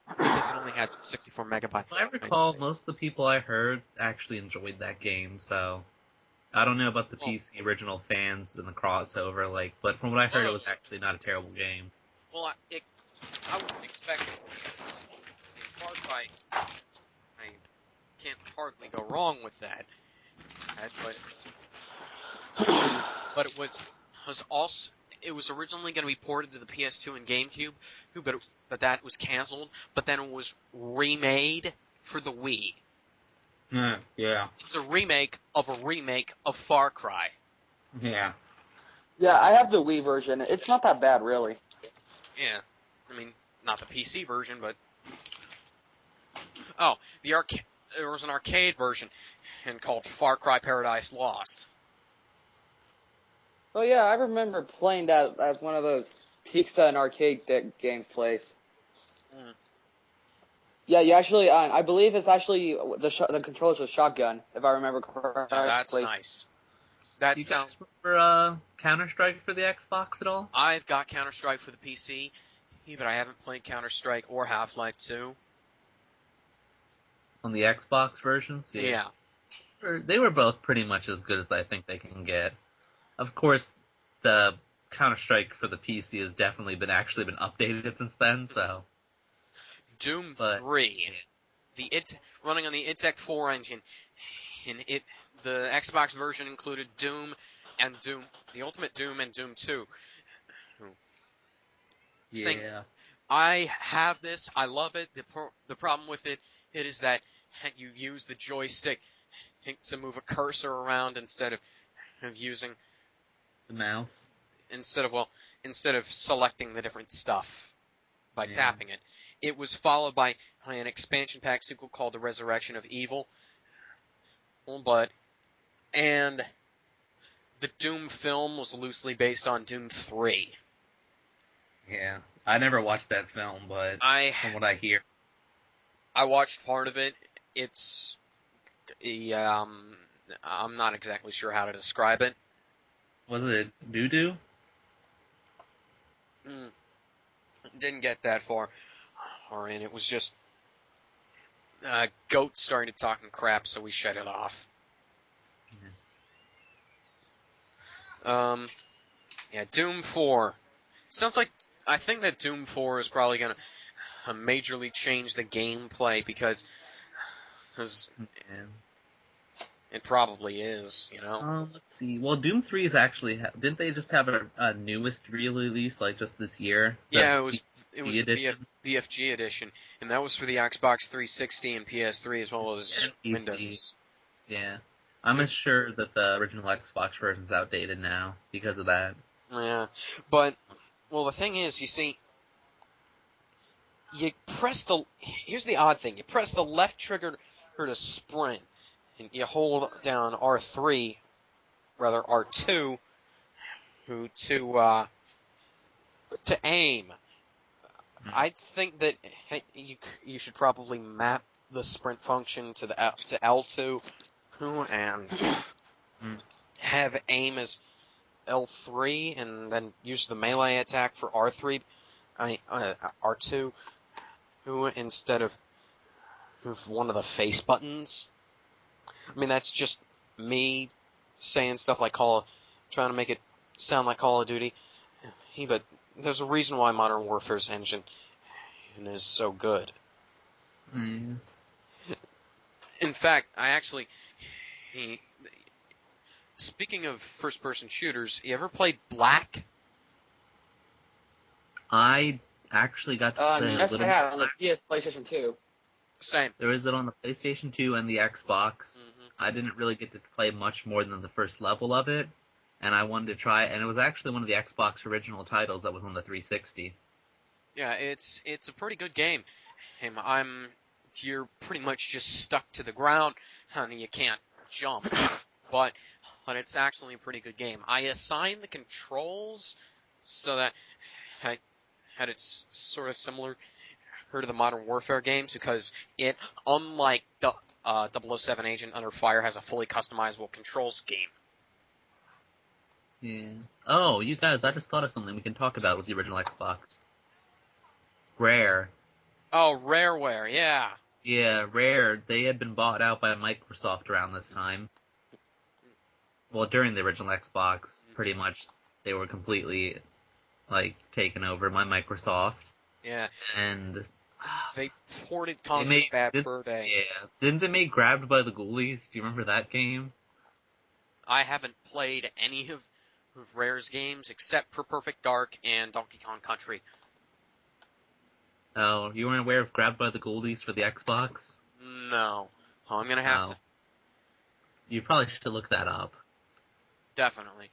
because it only had 64 megabytes. If I recall, most of the people I heard actually enjoyed that game, so I don't know about the PC original fans and the crossover, but from what I heard, it was actually not a terrible game. Well, I wouldn't expect it. In Far Cry, I can't hardly go wrong with that. But it was also. It was originally going to be ported to the PS2 and GameCube, but that was canceled. But then it was remade for the Wii. Yeah. It's a remake of Far Cry. Yeah. Yeah, I have the Wii version. It's not that bad, really. Yeah, I mean, not the PC version, but there was an arcade version called Far Cry Paradise Lost. Oh yeah, I remember playing that as one of those pizza and arcade games place. Mm. Yeah, you actually, I believe it's actually the controller's a shotgun, if I remember correctly. Oh, that's nice. That Do you sounds. guys remember Counter-Strike for the Xbox at all? I've got Counter-Strike for the PC, but I haven't played Counter-Strike or Half-Life 2. On the Xbox versions? Yeah. They were both pretty much as good as I think they can get. Of course, the Counter-Strike for the PC has definitely been updated since then, so... Doom 3, running on the Intec 4 engine, the Xbox version included Doom, the Ultimate Doom and Doom 2. Thing- Yeah. I have this. I love it. The problem with it is that you use the joystick to move a cursor around instead of using The mouse. instead of selecting the different stuff by Yeah. tapping it. It was followed by an expansion pack sequel called The Resurrection of Evil. And the Doom film was loosely based on Doom 3. Yeah. I never watched that film, but from what I hear. I watched part of it. It's I'm not exactly sure how to describe it. Was it doo-doo? Didn't get that far. And it was just goats starting to talking crap, so we shut it off. Yeah, Doom 4. Sounds like I think that Doom 4 is probably going to majorly change the gameplay because Yeah. it probably is, you know. Let's see. Well, Doom 3 is actually... didn't they just have a newest release, like, just this year? Yeah, it was the edition? BFG edition, and that was for the Xbox 360 and PS3 as well as And PC. Windows. Yeah. I'm sure that the original Xbox version's outdated now because of that. Yeah, but the thing is, you see, here's the odd thing: you press the left trigger to sprint, and you hold down R2, to aim. I think that you should probably map the sprint function to L2, and have aim as L3, and then use the melee attack for R2, instead of one of the face buttons. I mean, that's just me saying stuff like trying to make it sound like Call of Duty. But there's a reason why Modern Warfare's engine is so good. Mm. In fact, speaking of first-person shooters, you ever played Black? I actually got to play yes, a little... I have on the PlayStation 2. Same. There was it on the PlayStation 2 and the Xbox. Mm-hmm. I didn't really get to play much more than the first level of it, and I wanted to try it, and it was actually one of the Xbox original titles that was on the 360. Yeah, it's a pretty good game. You're pretty much just stuck to the ground, and you can't jump. But it's actually a pretty good game. I assigned the controls so that it's sort of similar to the Modern Warfare games because it, unlike the 007 Agent Under Fire, has a fully customizable control scheme. Yeah. Oh, you guys, I just thought of something we can talk about with the original Xbox. Rare. Oh, Rareware, yeah. Yeah, Rare. They had been bought out by Microsoft around this time. Well, during the original Xbox, pretty much, they were completely, taken over by Microsoft. Yeah. And they ported Conker's Bad Fur Day. Yeah. Didn't they make Grabbed by the Ghoulies? Do you remember that game? I haven't played any of Rare's games except for Perfect Dark and Donkey Kong Country. Oh, you weren't aware of Grabbed by the Ghoulies for the Xbox? No. I'm gonna have to. You probably should look that up. Definitely.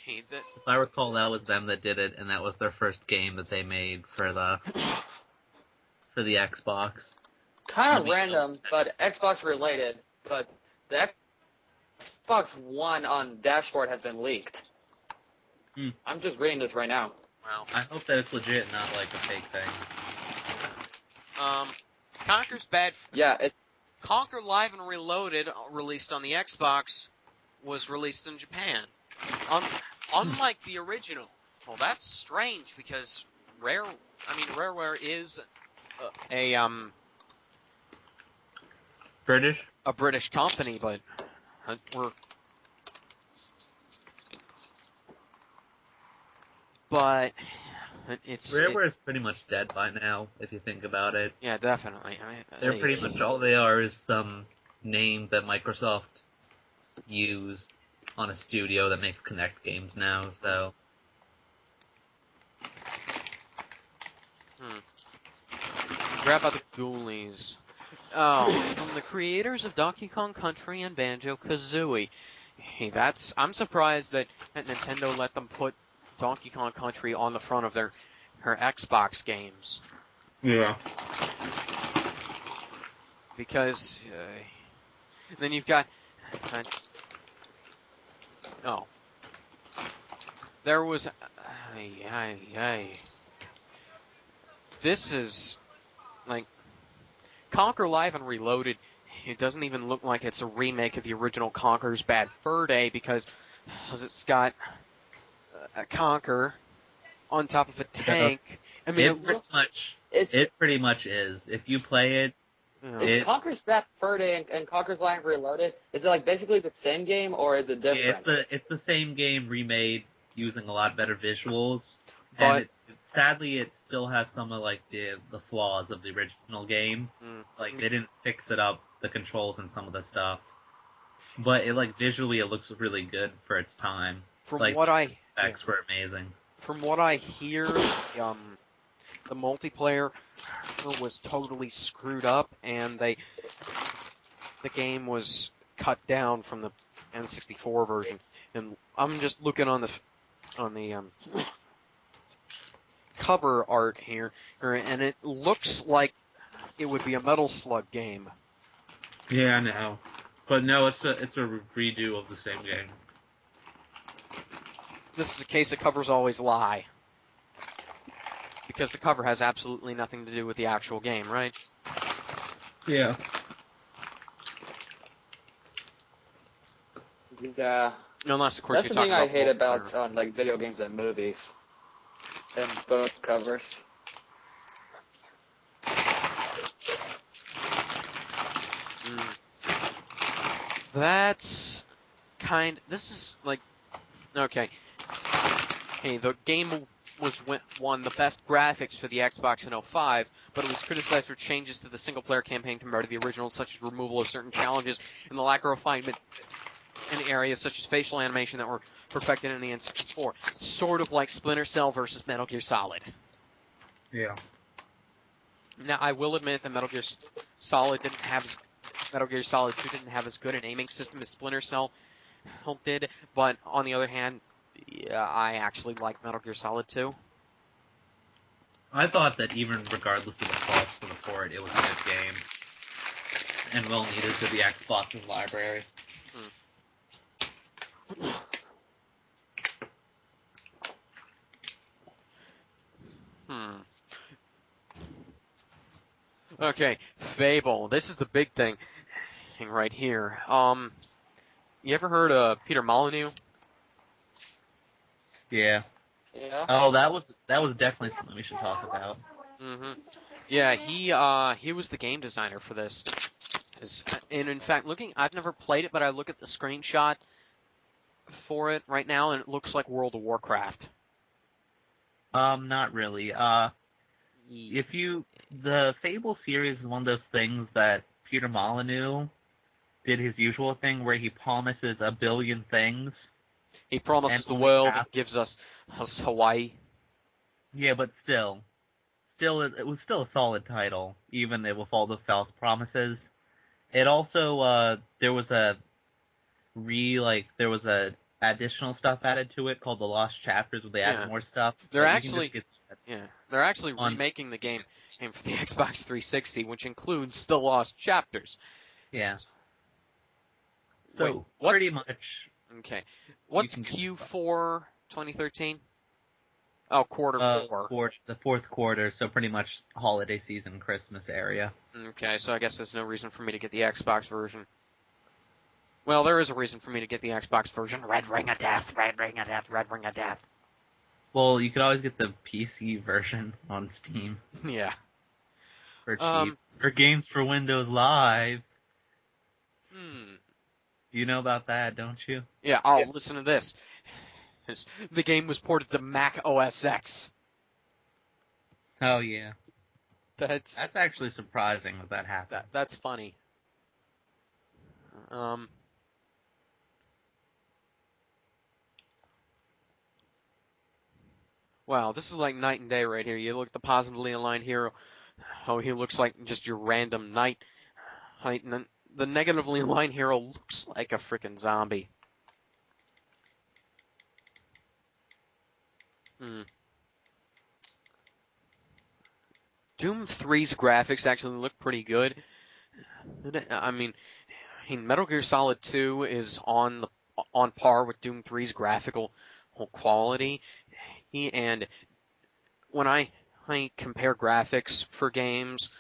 If I recall, that was them that did it, and that was their first game that they made for the Xbox. Kind of random, but Xbox related. But the Xbox One on dashboard has been leaked. I'm just reading this right now. Well, I hope that it's legit, not like a fake thing. Conker's Bad. Yeah, Conker Live and Reloaded, released on the Xbox, was released in Japan. Unlike the original. Well, that's strange because Rareware is British? a British company, but Rareware is pretty much dead by now, if you think about it. Yeah, definitely. They're pretty much all they are is some name that Microsoft used on a studio that makes Kinect games now, so... Grab out the Ghoulies. Oh, from the creators of Donkey Kong Country and Banjo-Kazooie. Hey, I'm surprised that Nintendo let them put Donkey Kong Country on the front of her Xbox games. Yeah. Because, then you've got, there was, this is, like, Conker Live and Reloaded, it doesn't even look like it's a remake of the original Conker's Bad Fur Day because it's got a Conker on top of a tank. I mean, it pretty much is. If you play it, It's Conker's Bad Fur Day and Conker's Live Reloaded. Is it like basically the same game or is it different? It's the same game remade using a lot better visuals. But sadly, it still has some of like the flaws of the original game. Like they didn't fix it up, the controls and some of the stuff. But visually, it looks really good for its time. From like, what the effects were amazing. From what I hear, the multiplayer was totally screwed up, and the game was cut down from the N64 version. And I'm just looking on the cover art here, and it looks like it would be a Metal Slug game. Yeah, I know. But no, it's a redo of the same game. This is a case of covers always lie. Because the cover has absolutely nothing to do with the actual game, right? Yeah. Yeah. Unless, of course, That's the thing I hate about like video games and movies. And both covers. This is like, okay. Hey, the game won the best graphics for the Xbox in 2005, but it was criticized for changes to the single-player campaign compared to the original, such as removal of certain challenges and the lack of refinement in areas such as facial animation that were perfected in the N64. Sort of like Splinter Cell versus Metal Gear Solid. Yeah. Now, I will admit that Metal Gear Solid 2 didn't have as good an aiming system as Splinter Cell did, but on the other hand, yeah, I actually like Metal Gear Solid 2. I thought that even regardless of the cost for the port, it was a good game. And well needed to the Xbox's library. Okay, Fable. This is the big thing right here. You ever heard of Peter Molyneux? Yeah. Yeah. Oh, that was definitely something we should talk about. Yeah, he was the game designer for this. And in fact, I've never played it, but I look at the screenshot for it right now, and it looks like World of Warcraft. Not really. The Fable series is one of those things that Peter Molyneux did his usual thing where he promises a billion things. He promises the world and gives us Hawaii. Yeah, but still, it was still a solid title, even with all the false promises. It also, there was additional stuff added to it called the Lost Chapters, where they added more stuff. They're actually remaking the game for the Xbox 360, which includes the Lost Chapters. Yeah. So, pretty much. Okay. What's Q4 2013? Oh, quarter 4. The fourth quarter, so pretty much holiday season, Christmas area. Okay, so I guess there's no reason for me to get the Xbox version. Well, there is a reason for me to get the Xbox version. Red Ring of Death, Red Ring of Death, Red Ring of Death. Well, you could always get the PC version on Steam. Yeah. For cheap. For Games for Windows Live. You know about that, don't you? Yeah, listen to this. The game was ported to Mac OS X. Oh, yeah. That's actually surprising that happened. That's funny. Wow, this is like night and day right here. You look at the positively aligned hero. Oh, he looks like just your random knight. And then the negatively aligned hero looks like a freaking zombie. Doom 3's graphics actually look pretty good. I mean, Metal Gear Solid 2 is on par with Doom 3's graphical quality. And when I compare graphics for games,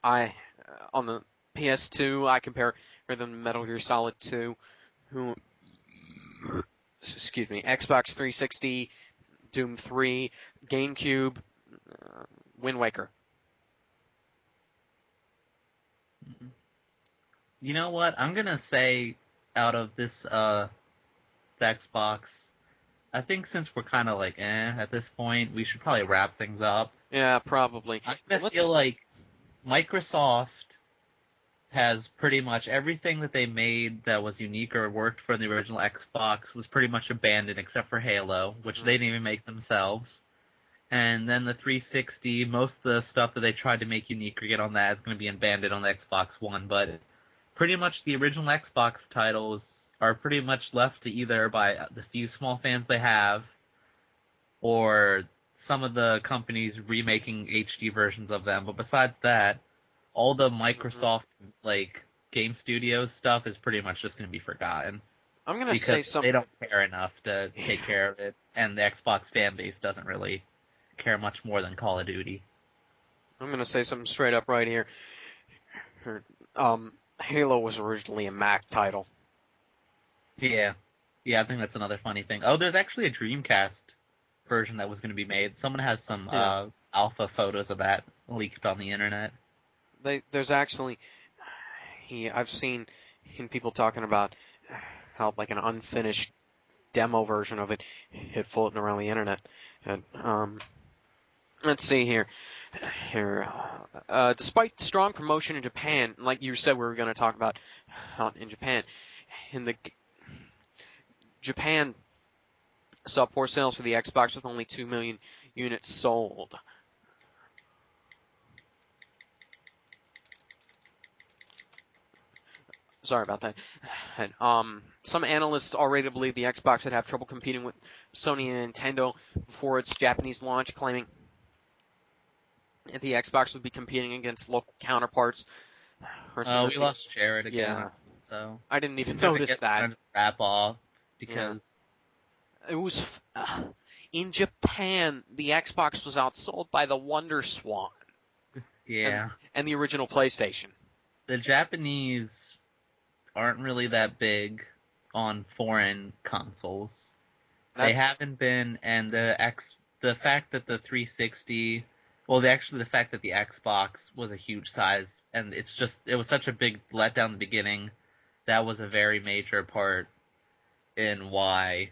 on the PS2 I compare them to Metal Gear Solid 2. Xbox 360, Doom 3, GameCube, Wind Waker. You know what? I'm gonna say out of this the Xbox, I think since we're kind of like at this point, we should probably wrap things up. Yeah, probably. I feel like Microsoft has pretty much everything that they made that was unique or worked for the original Xbox was pretty much abandoned except for Halo, which they didn't even make themselves. And then the 360, most of the stuff that they tried to make unique or get on that is going to be abandoned on the Xbox One, but pretty much the original Xbox titles are pretty much left to either by the few small fans they have, or some of the companies remaking HD versions of them. But besides that, all the Microsoft game studios stuff is pretty much just going to be forgotten. I'm going to say something. They don't care enough to take care of it, and the Xbox fan base doesn't really care much more than Call of Duty. I'm going to say something straight up right here. Halo was originally a Mac title. Yeah, I think that's another funny thing. Oh, there's actually a Dreamcast version that was going to be made. Someone has some alpha photos of that leaked on the internet. There's actually, I've seen people talking about how like an unfinished demo version of it hit floating around the internet. And let's see here. Despite strong promotion in Japan, like you said, we were going to talk about in Japan, Japan saw poor sales for the Xbox with only 2 million units sold. Sorry about that. And, some analysts already believe the Xbox would have trouble competing with Sony and Nintendo before its Japanese launch, claiming that the Xbox would be competing against local counterparts. We lost Jared again. Yeah. So I didn't even notice that. Wrap off because it was in Japan. The Xbox was outsold by the Wonder Swan. Yeah. And the original PlayStation. The Japanese aren't really that big on foreign consoles. They haven't been, and the fact that the 360, the fact that the Xbox was a huge size, and it was such a big letdown in the beginning, that was a very major part in why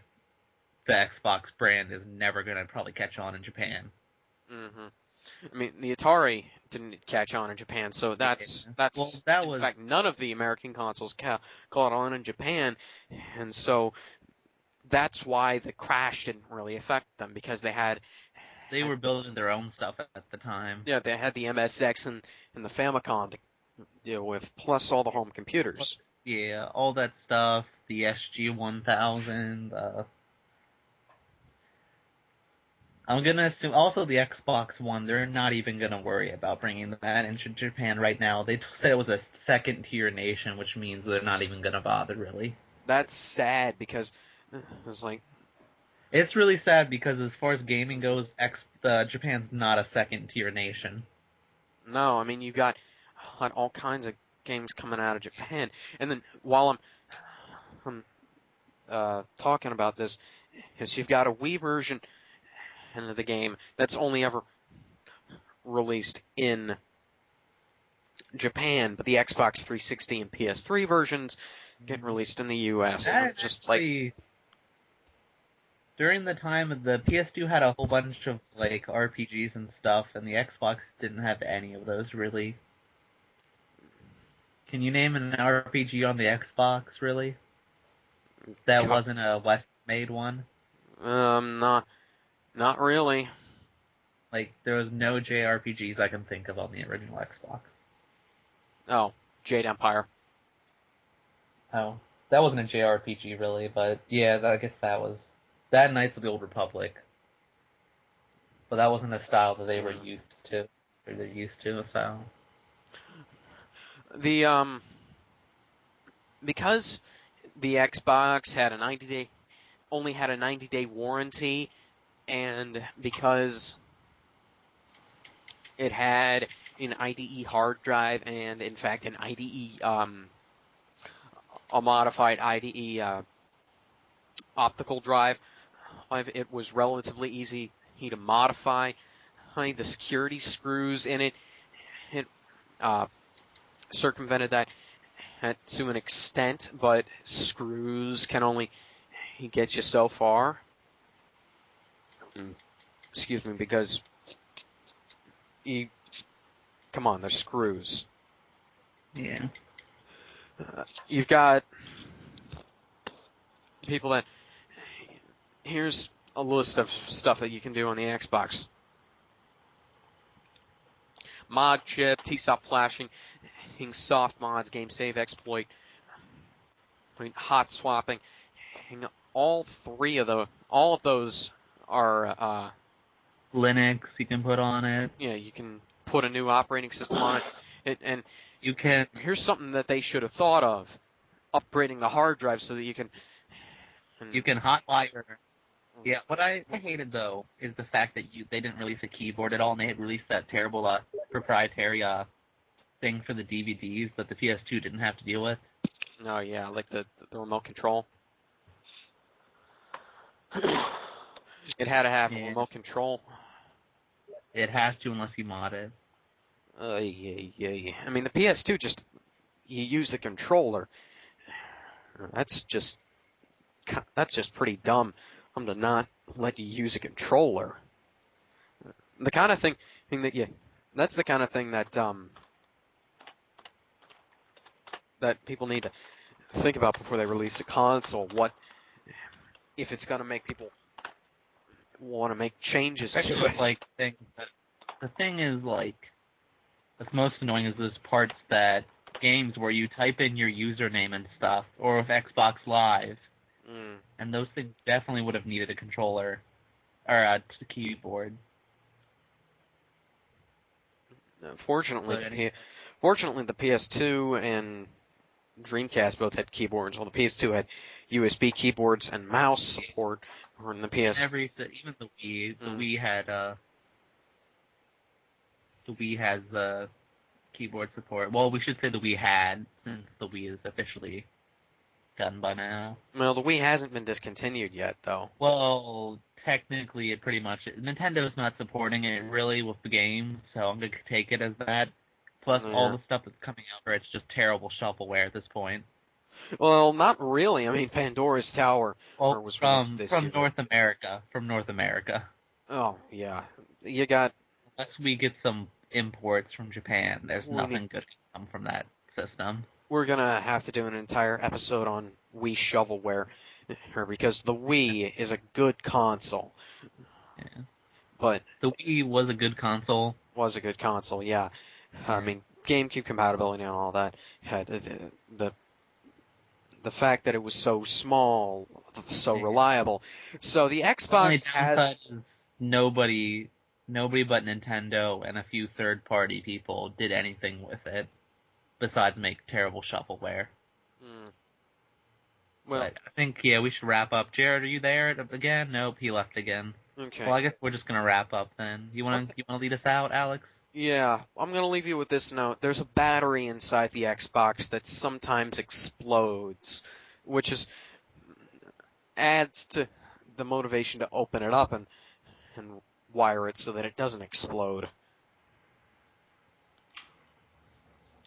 the Xbox brand is never going to probably catch on in Japan. Mm-hmm. I mean, the Atari didn't catch on in Japan, so in fact, none of the American consoles caught on in Japan, and so that's why the crash didn't really affect them, because they were building their own stuff at the time. Yeah, they had the MSX and the Famicom to deal with, plus all the home computers. All that stuff, the SG-1000, I'm going to assume also the Xbox One, they're not even going to worry about bringing that into Japan right now. They said it was a second-tier nation, which means they're not even going to bother, really. That's sad, because it's really sad, because as far as gaming goes, Japan's not a second-tier nation. No, I mean, you've got all kinds of games coming out of Japan. And then, while I'm talking about this, is you've got a Wii version of the game that's only ever released in Japan, but the Xbox 360 and PS3 versions get released in the US. During the time of the PS2 had a whole bunch of RPGs and stuff, and the Xbox didn't have any of those really. Can you name an RPG on the Xbox, really? That wasn't a West-made one? Not really. Like, there was no JRPGs I can think of on the original Xbox. Oh, Jade Empire. Oh, that wasn't a JRPG, really, but yeah, I guess that was... That Knights of the Old Republic. But that wasn't a style that they were used to. Or they're used to, so... The because the Xbox had only had a 90-day warranty, and because it had an IDE hard drive and, in fact, an IDE, a modified IDE optical drive, it was relatively easy to modify. The security screws in it circumvented that to an extent, but screws can only get you so far. Excuse me, because come on, they're screws. Yeah. You've got people that... Here's a list of stuff that you can do on the Xbox. Mod chip, T-stop flashing, soft mods, game save exploit, hot swapping. All of those are Linux you can put on it. Yeah, you can put a new operating system on it. And you can... Here's something that they should have thought of: upgrading the hard drive so that you can... You can hotwire. Yeah, what I hated, though, is the fact that they didn't release a keyboard at all, and they had released that terrible proprietary thing for the DVDs that the PS2 didn't have to deal with. Oh, yeah, like the remote control. It had to have a remote control. It has to unless you mod it. Yeah. I mean, the PS2 just... You use the controller. That's just pretty dumb. To not let you use a controller. The kind of thing that that's the kind of thing that that people need to think about before they release a console. What if it's going to make people want to make changes to it? Like the thing is, like, what's most annoying is those parts that games where you type in your username and stuff, or with Xbox Live. And those things definitely would have needed a controller or a keyboard. Fortunately, the PS2 and Dreamcast both had keyboards. Well, the PS2 had USB keyboards and mouse support, or in the PS. Even the Wii, the Wii has the keyboard support. Well, we should say the Wii had, since the Wii is officially done by now. Well, the Wii hasn't been discontinued yet, though. Well, technically, it pretty much... Nintendo's not supporting it, really, with the game, so I'm going to take it as that. Plus, all the stuff that's coming out for it's just terrible shovelware at this point. Well, not really. I mean, Pandora's Tower was released this year. From North America. Oh, yeah. You got... Unless we get some imports from Japan, there's nothing good to come from that system. We're going to have to do an entire episode on Wii shovelware, because the Wii is a good console. Yeah. But the Wii was a good console. Yeah. I mean, GameCube compatibility and all that had the fact that it was so small, so reliable. So the Xbox has... Nobody but Nintendo and a few third-party people did anything with it. Besides make terrible shovelware. Well, but I think, we should wrap up. Jared, are you there again? Nope, he left again. Okay. Well, I guess we're just gonna wrap up then. You wanna lead us out, Alex? Yeah, I'm gonna leave you with this note. There's a battery inside the Xbox that sometimes explodes, which adds to the motivation to open it up and wire it so that it doesn't explode.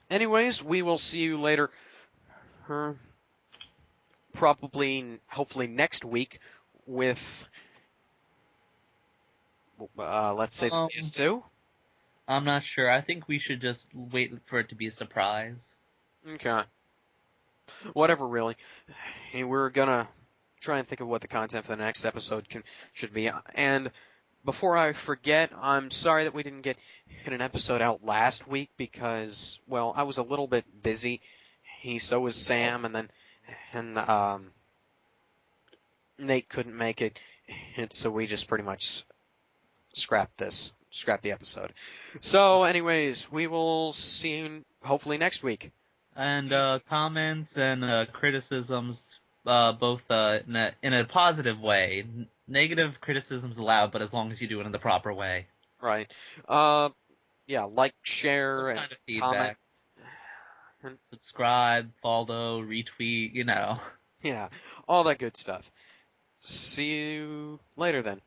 Anyways, we will see you later. Hopefully next week with, let's say, the PS2? I'm not sure. I think we should just wait for it to be a surprise. Okay. Whatever, really. Hey, we're gonna try and think of what the content for the next episode should be. And before I forget, I'm sorry that we didn't get an episode out last week because, well, I was a little bit busy. So was Sam, and Nate couldn't make it, and so we just pretty much scrapped the episode. So, anyways, we will see you hopefully next week. And comments and criticisms, both in a positive way. Negative criticisms allowed, but as long as you do it in the proper way. Right. Yeah, like, share, Some and kind of comment. feedback. Subscribe, follow, retweet, you know. Yeah, all that good stuff. See you later then.